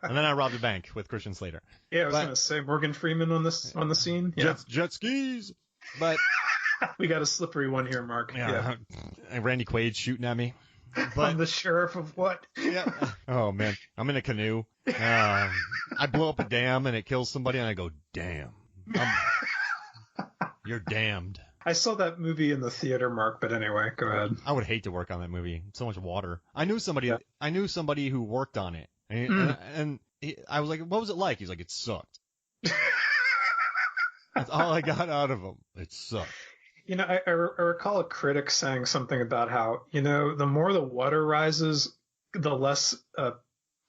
And then I robbed a bank with Christian Slater. Yeah, I was going to say Morgan Freeman on the scene. Yeah. Jet skis. But we got a slippery one here, Mark. Yeah. And Randy Quaid shooting at me. But I'm the sheriff of what? Yeah. Oh man, I'm in a canoe. I blow up a dam and it kills somebody, and I go, "Damn, you're damned." I saw that movie in the theater, Mark. But anyway, go ahead. I would hate to work on that movie. So much water. I knew somebody who worked on it, and I was like, "What was it like?" He's like, "It sucked." That's all I got out of him. It sucked. You know, I recall a critic saying something about how, you know, the more the water rises, the less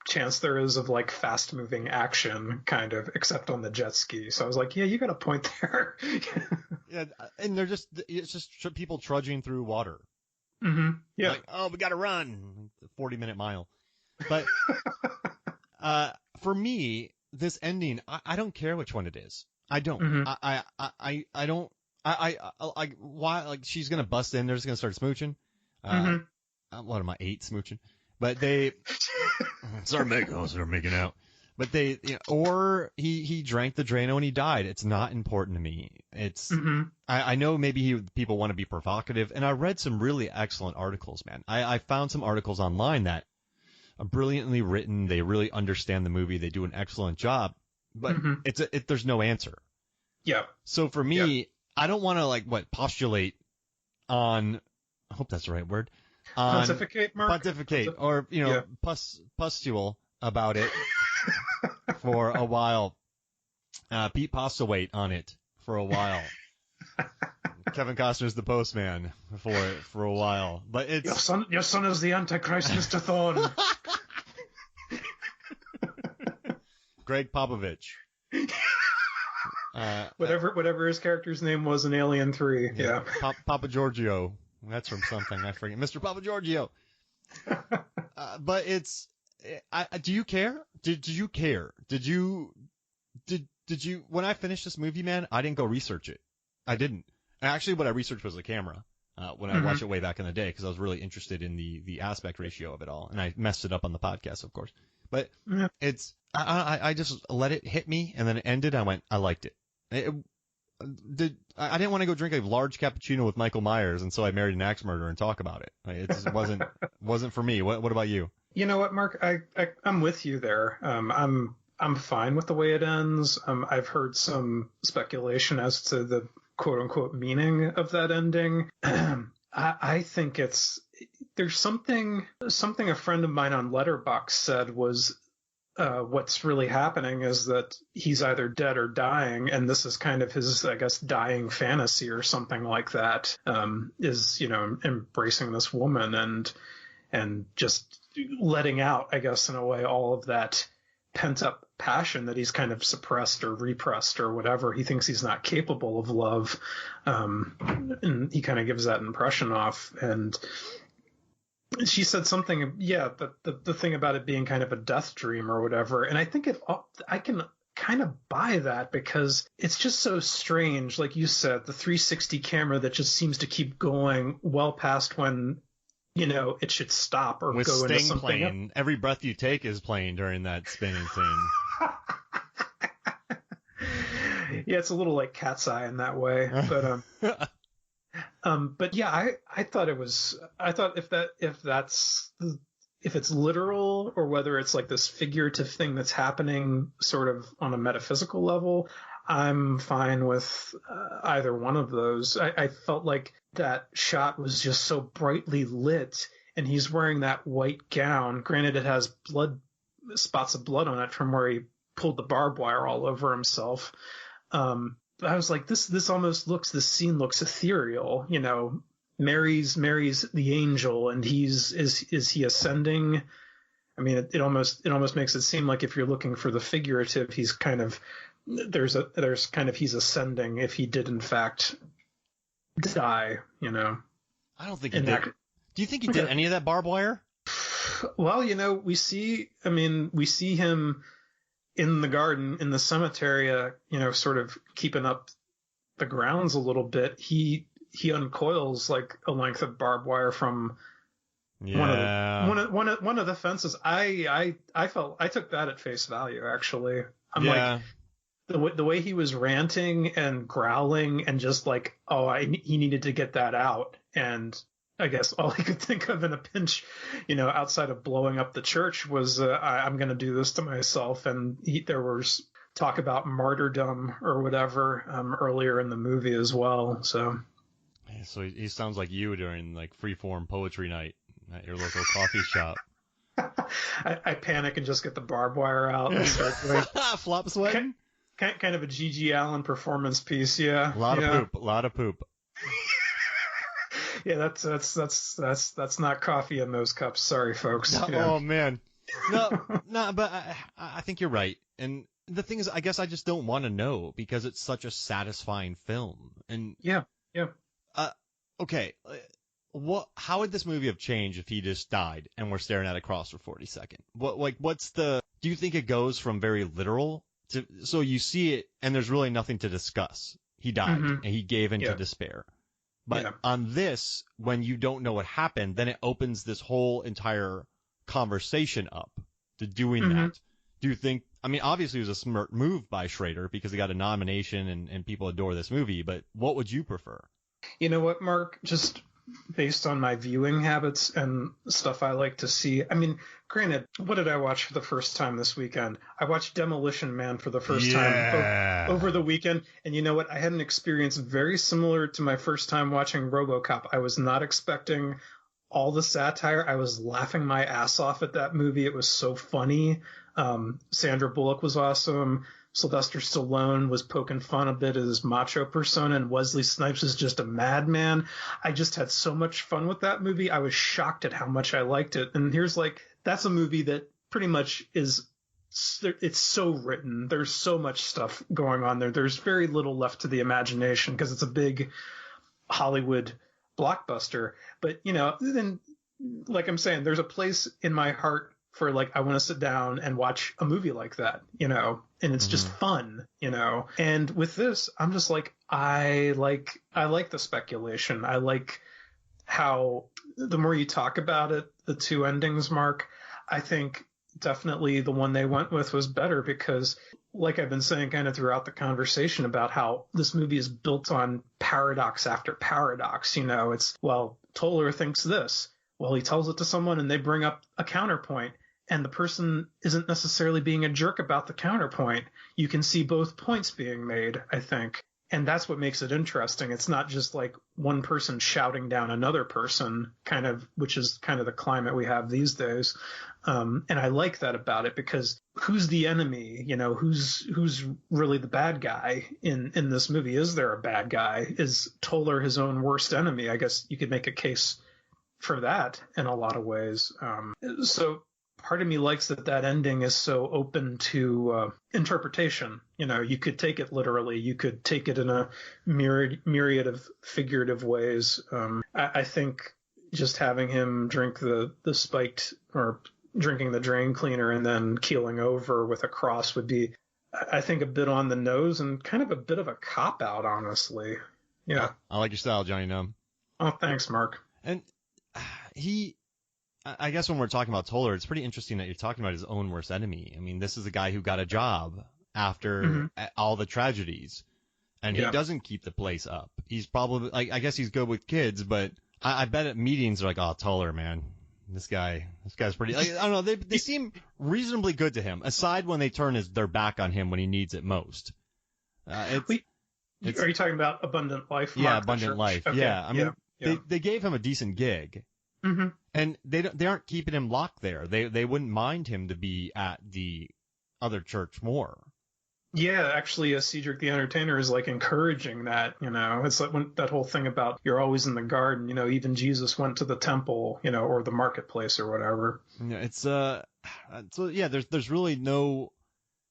chance there is of like fast moving action, kind of, except on the jet ski. So I was like, yeah, you got a point there. Yeah, and it's just people trudging through water. Yeah. Like, oh, we got to run 40-minute mile. But for me, this ending, I don't care which one it is. I don't. I don't. Why? Like, she's gonna bust in. They're just gonna start smooching. What am I, 8 smooching? But they start making out. But they, or he drank the Drano and he died. It's not important to me. It's I know maybe people want to be provocative, and I read some really excellent articles, man. I found some articles online that are brilliantly written. They really understand the movie. They do an excellent job. But there's no answer. Yeah. So for me, I don't want to postulate on. I hope that's the right word. Pontificate, Mark. Pontificate, or pustule about it for a while. Pete Postulate on it for a while. Kevin Costner's the postman for a while, but it's your son is the Antichrist, Mr. Thorne. Greg Popovich. Whatever his character's name was in Alien 3. Yeah. Papa Giorgio. That's from something. I forget. Mr. Papa Giorgio. But it's. Do you care? Did you care? Did you? When I finished this movie, man, I didn't go research it. I didn't. Actually, what I researched was the camera. When I watched it way back in the day, because I was really interested in the aspect ratio of it all, and I messed it up on the podcast, of course. But it's. I just let it hit me, and then it ended. I went, I liked it. I didn't want to go drink a large cappuccino with Michael Myers, and so I married an axe murderer and talk about it. It just wasn't for me. What about you? You know what, Mark? I'm with you there. I'm fine with the way it ends. I've heard some speculation as to the quote unquote meaning of that ending. I think there's something a friend of mine on Letterboxd said was what's really happening is that he's either dead or dying, and this is kind of his, I guess, dying fantasy or something like that, is, embracing this woman and just letting out, I guess, in a way, all of that pent up passion that he's kind of suppressed or repressed or whatever. He thinks he's not capable of love. And he kind of gives that impression off. And she said something, the thing about it being kind of a death dream or whatever. And I think I can kind of buy that, because it's just so strange. Like you said, the 360 camera that just seems to keep going well past when, it should stop or with go Sting into something. Playing. Every breath you take is playing during that spinning scene. Yeah, it's a little like Cat's Eye in that way, but yeah, I thought if it's literal or whether it's like this figurative thing that's happening sort of on a metaphysical level, I'm fine with either one of those. I felt like that shot was just so brightly lit, and he's wearing that white gown. Granted, it has spots of blood on it from where he pulled the barbed wire all over himself. I was like, this scene looks ethereal. Mary's the angel, and is he ascending? I mean, it almost makes it seem like if you're looking for the figurative, he's kind of he's ascending if he did in fact die. I don't think he did. Do you think he did any of that barbed wire? Well, we see him in the garden, in the cemetery, sort of keeping up the grounds a little bit. He uncoils like a length of barbed wire from one of the fences. I took that at face value, actually. I'm like, the way he was ranting and growling and just like, he needed to get that out. And I guess all he could think of in a pinch, outside of blowing up the church was, I'm going to do this to myself. And there was talk about martyrdom or whatever earlier in the movie as well. So he sounds like you during like freeform poetry night at your local coffee shop. I panic and just get the barbed wire out and start doing flop sweating. Kind of a G.G. Allen performance piece, yeah. A lot of poop. Yeah, that's not coffee in those cups. Sorry, folks. No, yeah. Oh man, no, but I think you're right. And the thing is, I guess I just don't want to know because it's such a satisfying film. And yeah. Okay, how would this movie have changed if he just died and we're staring at a cross for 40 seconds? Do you think it goes from very literal to, so you see it and there's really nothing to discuss? He died and he gave into despair. But on this, when you don't know what happened, then it opens this whole entire conversation up to doing that. Do you think, I mean, obviously it was a smart move by Schrader because he got a nomination and people adore this movie, but what would you prefer? You know what, Mark? Just based on my viewing habits and stuff I like to see. I mean, granted, what did I watch for the first time this weekend? I watched Demolition Man for the first time over the weekend. And you know what? I had an experience very similar to my first time watching RoboCop. I was not expecting all the satire. I was laughing my ass off at that movie. It was so funny. Sandra Bullock was awesome. Sylvester Stallone was poking fun a bit at his macho persona, and Wesley Snipes is just a madman. I just had so much fun with that movie. I was shocked at how much I liked it. And that's a movie that pretty much it's so written. There's so much stuff going on there. There's very little left to the imagination because it's a big Hollywood blockbuster. But, then, like I'm saying, there's a place in my heart for I want to sit down and watch a movie like that, and it's just fun, and with this, I'm just like, I like the speculation. I like how the more you talk about it, the two endings, Mark, I think definitely the one they went with was better because like I've been saying kind of throughout the conversation about how this movie is built on paradox after paradox, it's, well, Toller thinks this. Well, he tells it to someone and they bring up a counterpoint. And the person isn't necessarily being a jerk about the counterpoint. You can see both points being made, I think. And that's what makes it interesting. It's not just like one person shouting down another person, which is kind of the climate we have these days. And I like that about it because who's the enemy? Who's really the bad guy in this movie? Is there a bad guy? Is Toller his own worst enemy? I guess you could make a case for that in a lot of ways. So part of me likes that ending is so open to interpretation. You could take it literally. You could take it in a myriad of figurative ways. I think just having him drink the spiked, or drinking the drain cleaner and then keeling over with a cross would be, I think, a bit on the nose and kind of a bit of a cop-out, honestly. Yeah. I like your style, Jonny Numb. Oh, thanks, Mark. And I guess when we're talking about Toller, it's pretty interesting that you're talking about his own worst enemy. I mean, this is a guy who got a job after all the tragedies, and he doesn't keep the place up. He's probably, I guess he's good with kids, but I bet at meetings they're like, oh, Toller, man. This guy's pretty. I don't know. They seem reasonably good to him, aside when they turn their back on him when he needs it most. Are you talking about Abundant Life? Yeah, Abundant Life. Okay. Yeah, I mean, they gave him a decent gig, and they aren't keeping him locked there. They wouldn't mind him to be at the other church more. Yeah, actually, Cedric the Entertainer is like encouraging that. It's like that whole thing about you're always in the garden. Even Jesus went to the temple, or the marketplace or whatever. Yeah, it's so yeah. There's really no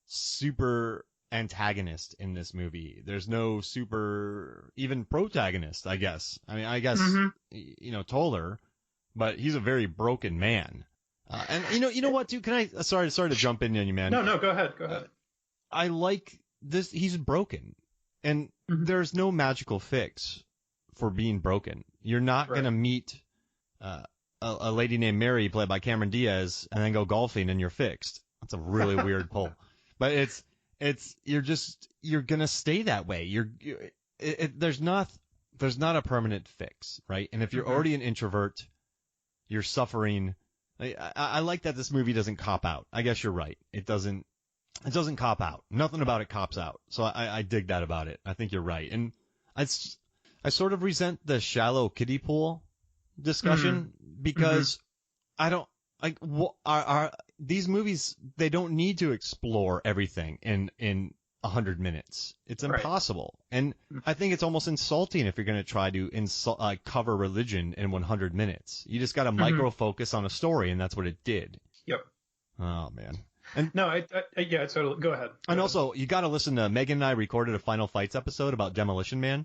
super antagonist in this movie. There's no super even protagonist, I guess. I mean, I guess Toller, but he's a very broken man. And you know what, too? Can I? Sorry to jump in on you, man. No, go ahead. I like this. He's broken, and there's no magical fix for being broken. You're not going to meet a lady named Mary, played by Cameron Diaz, and then go golfing and you're fixed. That's a really weird pull. But you're going to stay that way. There's not a permanent fix, right? And if you're already an introvert, you're suffering. I like that this movie doesn't cop out. I guess you're right. It doesn't cop out. Nothing about it cops out. So I dig that about it. I think you're right. And I sort of resent the shallow kiddie pool discussion because I don't like these movies. They don't need to explore everything in 100 minutes. It's impossible. Right. And I think it's almost insulting if you're going to try to cover religion in 100 minutes. You just got to micro focus on a story, and that's what it did. Yep. Oh man. And no, yeah, totally. Go ahead. And also, you got to listen to Megan and I recorded a Final Fights episode about Demolition Man.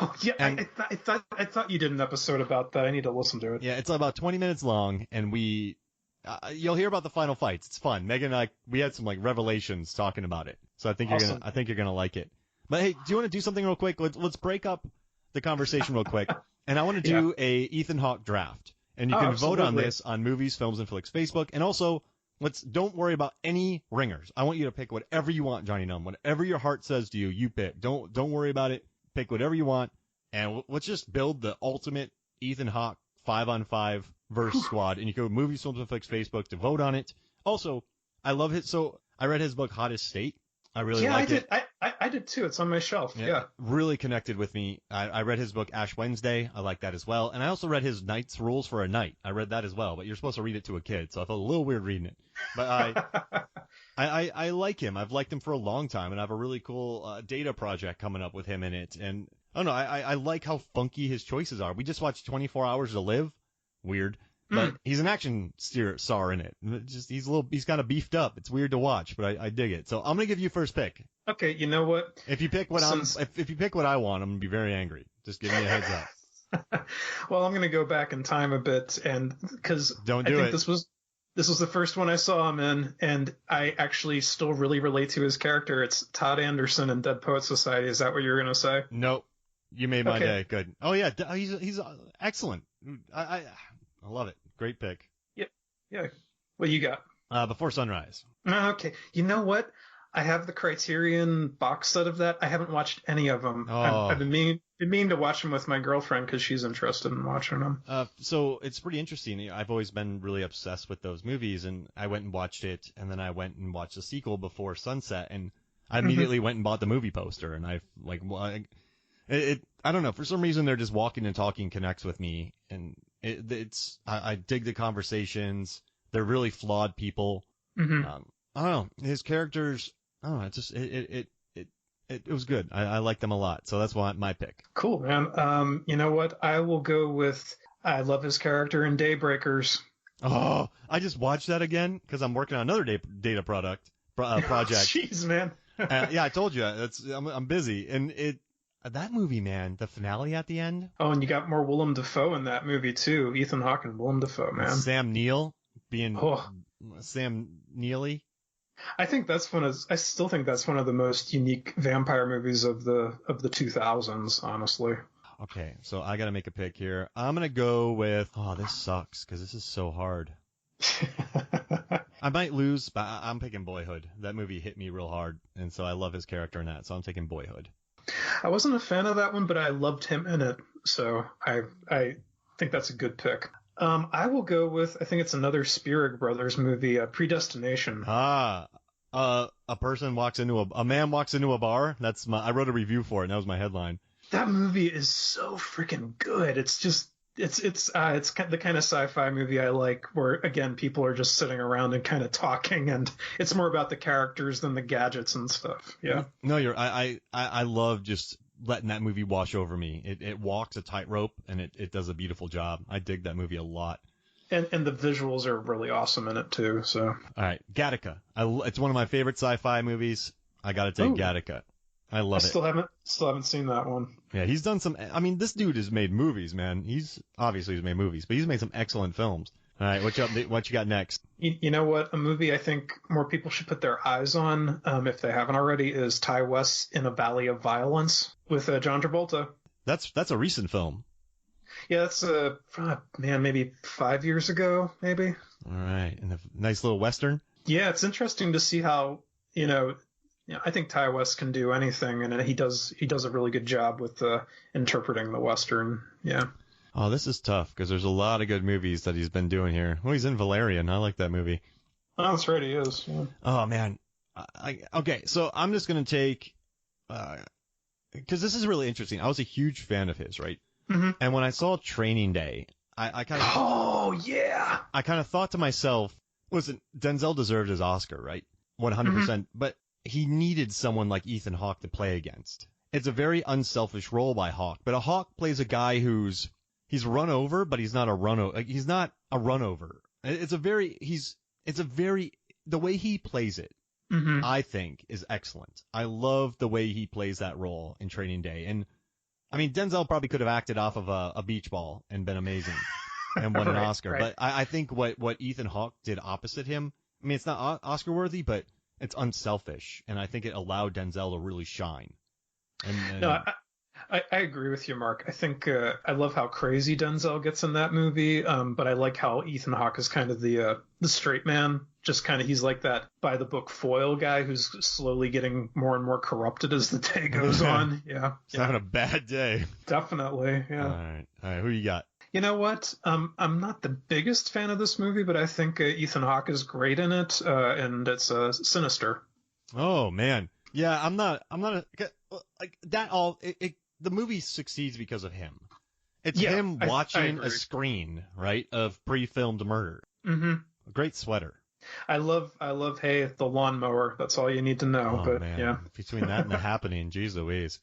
Oh, yeah, and I thought you did an episode about that. I need to listen to it. Yeah, it's about 20 minutes long, and you'll hear about the Final Fights. It's fun. Megan and I, we had some revelations talking about it. So I think you're gonna like it. But hey, do you want to do something real quick? Let's break up the conversation real quick, and I want to do a Ethan Hawke draft, and you can vote on this on Movies, Films, and Flicks Facebook, and also. Don't worry about any ringers. I want you to pick whatever you want, Jonny Numb. Whatever your heart says to you, you pick. Don't worry about it. Pick whatever you want, and let's just build the ultimate Ethan Hawke 5-on-5 verse squad. And you go to Movies, Films, and Flicks Facebook to vote on it. Also, I love it. So I read his book Hottest State. I really like it. I did too. It's on my shelf. Yeah. Really connected with me. I read his book Ash Wednesday. I like that as well. And I also read his Knight's Rules for a Night. I read that as well. But you're supposed to read it to a kid, so I felt a little weird reading it. But I like him. I've liked him for a long time, and I have a really cool data project coming up with him in it. And I don't know. I like how funky his choices are. We just watched 24 Hours to Live. Weird. But he's an action star in it. He's kind of beefed up. It's weird to watch, but I dig it. So I'm gonna give you first pick. Okay, you know what? If you pick what if you pick what I want, I'm gonna be very angry. Just give me a heads up. Well, I'm gonna go back in time a bit, and because I think this was the first one I saw him in, and I actually still really relate to his character. It's Todd Anderson in Dead Poets Society. Is that what you're gonna say? Nope. You made my day. Good. Oh yeah, he's excellent. I love it. Great pick. Yeah. What you got? Before Sunrise. Okay. You know what? I have the Criterion box set of that. I haven't watched any of them. Oh. I've been meaning to watch them with my girlfriend because she's interested in watching them. So it's pretty interesting. I've always been really obsessed with those movies, and I went and watched it, and then I went and watched the sequel Before Sunset, and I immediately went and bought the movie poster, and I don't know. For some reason, they're just walking and talking connects with me, and I dig the conversations. They're really flawed people. I don't know, his characters. I don't know. It just it was good. I like them a lot. So that's why my pick. Cool, man. You know what? I will go with. I love his character in Daybreakers. Oh, I just watched that again because I'm working on another data project. Jeez, man. Yeah, I told you I'm busy, and that movie, man, the finale at the end. Oh, and you got more Willem Dafoe in that movie too. Ethan Hawke and Willem Dafoe, man. Sam Neill being Sam Neely. I still think that's one of the most unique vampire movies of the 2000s, honestly. Okay, so I got to make a pick here. I'm going to go with, this sucks because this is so hard. I might lose, but I'm picking Boyhood. That movie hit me real hard, and so I love his character in that, so I'm taking Boyhood. I wasn't a fan of that one, but I loved him in it, so I think that's a good pick. I will go with, I think it's another Spierig Brothers movie, Predestination. A man walks into a bar. I wrote a review for it, and that was my headline. That movie is so freaking good. It's just, it's the kind of sci-fi movie I like, where again people are just sitting around and kind of talking, and it's more about the characters than the gadgets and stuff. Yeah. No, I love just letting that movie wash over me. It walks a tightrope, and it does a beautiful job. I dig that movie a lot. And the visuals are really awesome in it too. So. All right, Gattaca. It's one of my favorite sci-fi movies. I got to take Gattaca. I love it. Still haven't seen that one. Yeah, he's done some. I mean, this dude has made movies, man. He's made movies, but he's made some excellent films. All right, what you got next? You know what? A movie I think more people should put their eyes on, if they haven't already, is Ty West's In a Valley of Violence with John Travolta. That's a recent film. Yeah, that's maybe 5 years ago, maybe. All right, and a nice little Western. Yeah, it's interesting to see how, I think Ty West can do anything, and he does a really good job with interpreting the Western. Yeah. Oh, this is tough because there's a lot of good movies that he's been doing here. Well, he's in Valerian. I like that movie. Oh, that's right, he is. Yeah. Oh man. Okay, so I'm just gonna take because this is really interesting. I was a huge fan of his, right? Mm-hmm. And when I saw Training Day, I kind of I kind of thought to myself, listen, Denzel deserved his Oscar, right? 100%. Mm-hmm. But he needed someone like Ethan Hawke to play against. It's a very unselfish role by Hawke, but a Hawke plays a guy he's run over, but he's not a he's not a run over. The way he plays it, mm-hmm. I think, is excellent. I love the way he plays that role in Training Day. And I mean, Denzel probably could have acted off of a beach ball and been amazing and won an Oscar. Right. But I think what Ethan Hawke did opposite him, I mean, it's not Oscar worthy, but it's unselfish. And I think it allowed Denzel to really shine. No, I agree with you, Mark. I think I love how crazy Denzel gets in that movie, but I like how Ethan Hawke is kind of the straight man. Just kind of, he's like that by the book foil guy who's slowly getting more and more corrupted as the day goes on. Yeah, he's having a bad day. Definitely. Yeah. All right. Who you got? You know what? I'm not the biggest fan of this movie, but I think Ethan Hawke is great in it, and it's Sinister. Oh man, yeah. I'm not like that. The movie succeeds because of him. It's him watching a screen, right, of pre-filmed murder. Mm-hmm. A great sweater. I love, hey, the lawnmower. That's all you need to know. Oh, but man. Yeah. Between that and The Happening, geez Louise.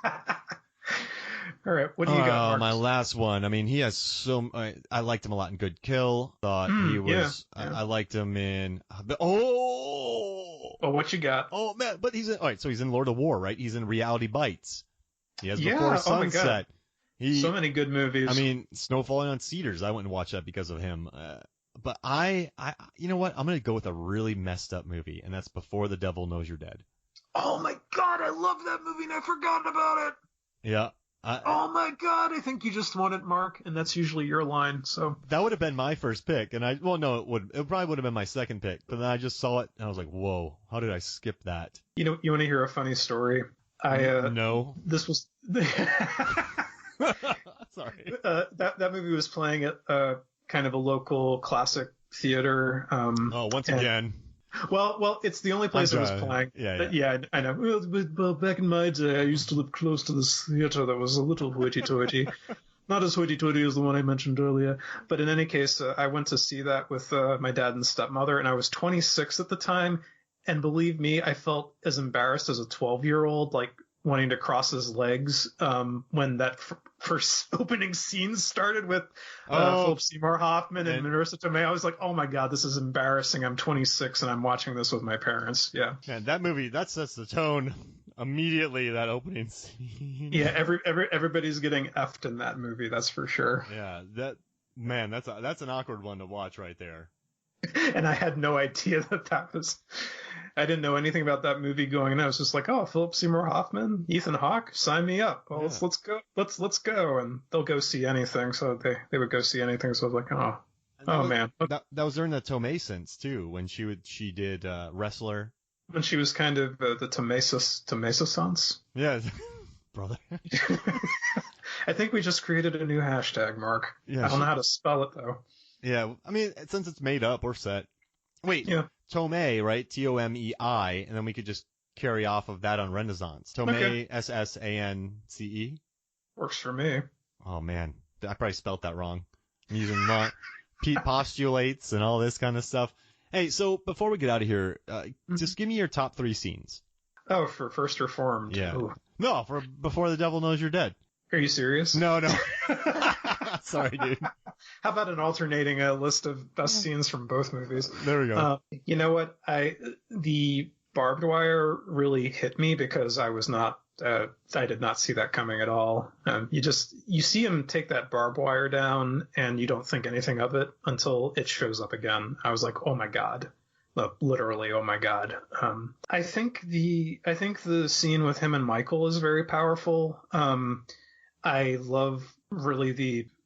All right, what do you got, Mark? My last one. I mean, he has I liked him a lot in Good Kill. Thought he was. Yeah. I liked him in. What you got? Oh man, but he's in. All right, so he's in Lord of War, right? He's in Reality Bites. He has Before Sunset. Oh my God. So many good movies. I mean, Snow Falling on Cedars. I went and watched that because of him. But I, you know what? I'm gonna go with a really messed up movie, and that's Before the Devil Knows You're Dead. Oh my God, I love that movie, and I forgot about it. Yeah. Oh my God, I think you just won it, Mark, and that's usually your line. So that would have been my first pick, and it probably would have been my second pick, but then I just saw it and I was like, whoa, how did I skip that? You want to hear a funny story? No. This was sorry. That movie was playing at kind of a local classic theater. Once again. Well, it's the only place it was playing. Yeah, I know. Well, back in my day, I used to live close to this theater that was a little hoity-toity. Not as hoity-toity as the one I mentioned earlier, but in any case, I went to see that with my dad and stepmother, and I was 26 at the time, and believe me, I felt as embarrassed as a 12-year-old, like wanting to cross his legs when that first opening scene started with Philip Seymour Hoffman and Marissa Tomei. I was like, oh my God, this is embarrassing. I'm 26 and I'm watching this with my parents. Yeah. Man, that movie, that sets the tone immediately, that opening scene. Yeah, everybody's getting effed in that movie, that's for sure. Yeah, that's an awkward one to watch right there. And I had no idea that was... I didn't know anything about that movie going in. I was just like, oh, Philip Seymour Hoffman, Ethan Hawke, sign me up. Well, yeah. let's go. And they'll go see anything. So they would go see anything. So I was like, man. That was during the Tomasons too, when she did Wrestler. When she was kind of the Tomasons. Yeah, brother. I think we just created a new hashtag, Mark. Yeah, I don't know how to spell it though. Yeah, I mean, since it's made up, we're set. Wait, yeah. Tomei, right? Tomei, and then we could just carry off of that on Renaissance. Tomei, okay. Sance. Works for me. Oh, man. I probably spelt that wrong. I'm using Pete postulates and all this kind of stuff. Hey, so before we get out of here, just give me your top 3 scenes. Oh, for First Reformed. Yeah. Ooh. No, for Before the Devil Knows You're Dead. Are you serious? No. Sorry, dude. How about an alternating list of best scenes from both movies? There we go. You know what? The barbed wire really hit me because I did not see that coming at all. You see him take that barbed wire down and you don't think anything of it until it shows up again. I was like, oh my God. Literally, oh my God. I think the scene with him and Michael is very powerful. I love really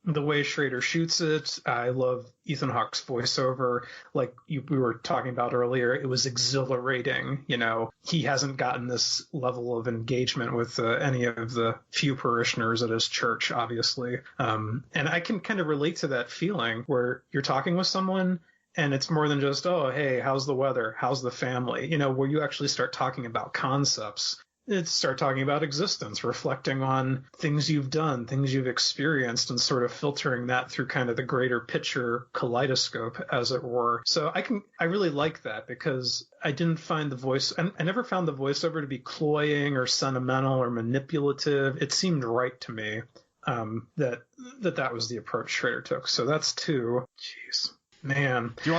the way Schrader shoots it. I love Ethan Hawke's voiceover. Like we were talking about earlier, it was exhilarating. You know, he hasn't gotten this level of engagement with any of the few parishioners at his church, obviously. And I can kind of relate to that feeling where you're talking with someone and it's more than just, oh, hey, how's the weather? How's the family? You know, where you actually start talking about concepts. Start talking about existence, reflecting on things you've done, things you've experienced, and sort of filtering that through kind of the greater picture kaleidoscope, as it were. So I really like that because I didn't find I never found the voiceover to be cloying or sentimental or manipulative. It seemed right to me that was the approach Schrader took. So that's 2. Jeez, man. Do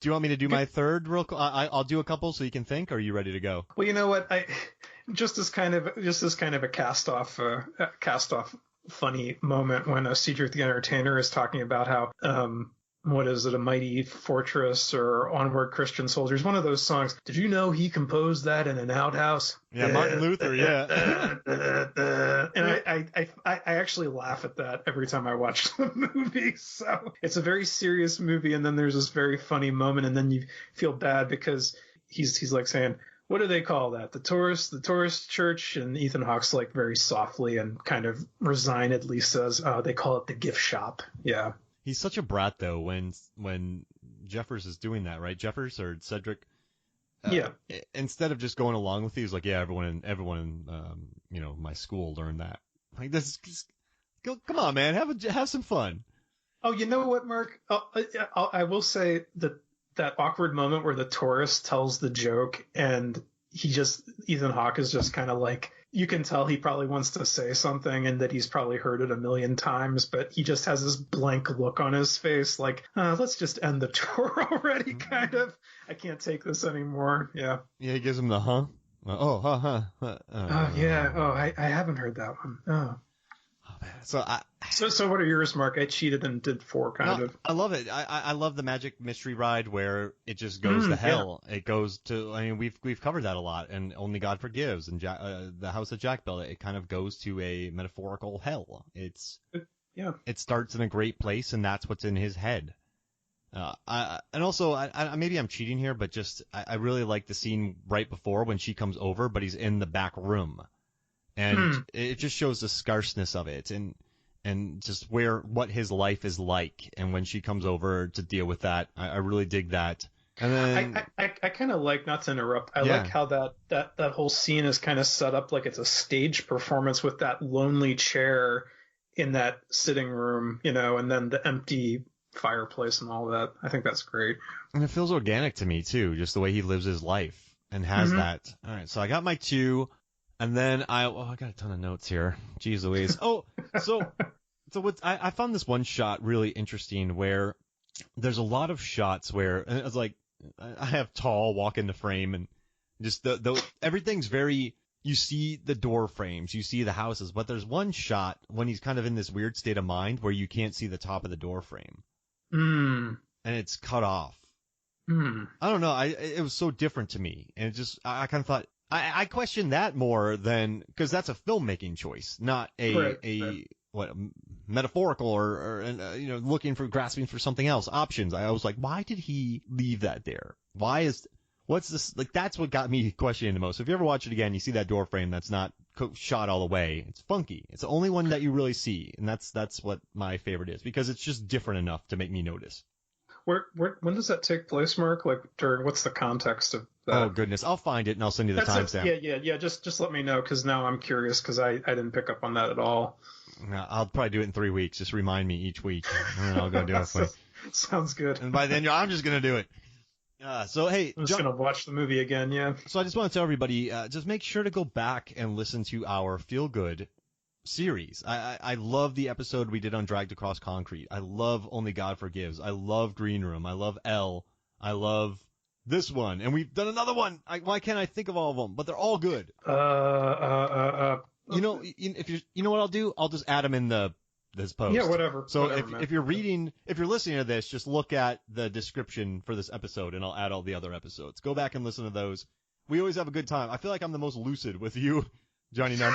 you want me to do my third real quick? I'll do a couple so you can think, or are you ready to go? Well, you know what? Just as kind of a cast off funny moment when Cedric the Entertainer is talking about how what is it, A Mighty Fortress or Onward Christian Soldiers, one of those songs. Did you know he composed that in an outhouse? Yeah, Martin Luther, yeah. And I actually laugh at that every time I watch the movie. So it's a very serious movie, and then there's this very funny moment, and then you feel bad because he's like saying, what do they call that? The tourist church? And Ethan Hawke's like very softly and kind of resignedly says, they call it the gift shop. Yeah. He's such a brat though when Jeffers is doing that, right? Jeffers or Cedric? Yeah. Instead of just going along with it, he's like, yeah, everyone in my school learned that. Like this, come on, man, have some fun. Oh, you know what, Mark? I will say that awkward moment where the tourist tells the joke and Ethan Hawke is just kind of like, you can tell he probably wants to say something and that he's probably heard it a million times, but he just has this blank look on his face like, let's just end the tour already, kind of. I can't take this anymore. Yeah. Yeah, he gives him the huh? Yeah. Oh, I haven't heard that one. Oh. So what are yours, Mark? I cheated and did 4 of. I love it. I love the Magic Mystery Ride where it just goes to hell. Yeah. It goes to, I mean, we've covered that a lot, and Only God Forgives and the House that Jack built. It kind of goes to a metaphorical hell. It starts in a great place, and that's what's in his head. And also, maybe I'm cheating here, but I really like the scene right before when she comes over, but he's in the back room. And it just shows the scarceness of it and just what his life is like. And when she comes over to deal with that, I really dig that. And then I kind of like, not to interrupt, I like how that whole scene is kind of set up like it's a stage performance with that lonely chair in that sitting room, and then the empty fireplace and all that. I think that's great. And it feels organic to me too, just the way he lives his life and has that. All right, so I got my 2, and then I got a ton of notes here. Jeez Louise. Oh, so I found this one shot really interesting where there's a lot of shots where and it's like I have Tall walk in the frame and just the everything's very. You see the door frames, you see the houses, but there's one shot when he's kind of in this weird state of mind where you can't see the top of the door frame. And it's cut off. I don't know. It was so different to me. And it just, I kind of thought, I questioned that more than, because that's a filmmaking choice, not metaphorical or looking for, grasping for something else, options. I was like, why did he leave that there? What's this? Like, that's what got me questioning the most. So if you ever watch it again, you see that door frame that's not shot all the way. It's funky. It's the only one that you really see. And that's what my favorite is, because it's just different enough to make me notice. When does that take place, Mark? Like, what's the context of that? Oh, goodness. I'll find it and I'll send you the timestamp. Yeah. Just let me know, because now I'm curious, because I didn't pick up on that at all. I'll probably do it in 3 weeks. Just remind me each week. And I'll go do it for you. Sounds good. And by then, I'm just going to do it. So, hey, I'm just going to watch the movie again, yeah. So I just want to tell everybody, just make sure to go back and listen to our Feel Good series. I love the episode we did on Dragged Across Concrete. I love Only God Forgives. I love Green Room. I love Elle. I love this one. And we've done another one. Why can't I think of all of them? But they're all good. You know what I'll do? I'll just add them in this post. Yeah, whatever. So whatever, if you're listening to this, just look at the description for this episode, and I'll add all the other episodes. Go back and listen to those. We always have a good time. I feel like I'm the most lucid with you, Jonny Numb.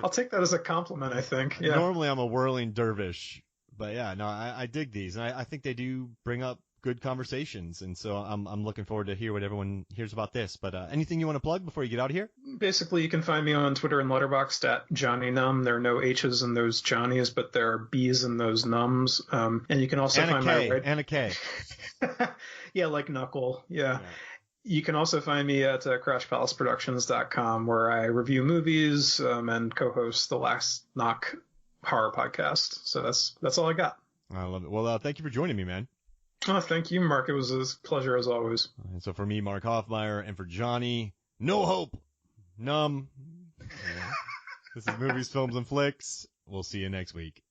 I'll take that as a compliment, I think. Yeah. Normally I'm a whirling dervish, but yeah, no, I dig these, and I think they do bring up good conversations, and so I'm looking forward to hear what everyone hears about this. But anything you want to plug before you get out of here? Basically, you can find me on Twitter and Letterboxd at Jonny Numb. There are no H's in those Johnnies, but there are B's in those Nums. And you can also find and a K. Yeah, like Knuckle. Yeah. You can also find me at CrashPalaceProductions.com, where I review movies and co-host the Last Knock horror podcast. So that's all I got. I love it. Well, thank you for joining me, man. Oh, thank you, Mark. It was a pleasure as always. And so for me, Mark Hoffmeyer, and for Jonny, no hope, numb. This is Movies, Films, and Flicks. We'll see you next week.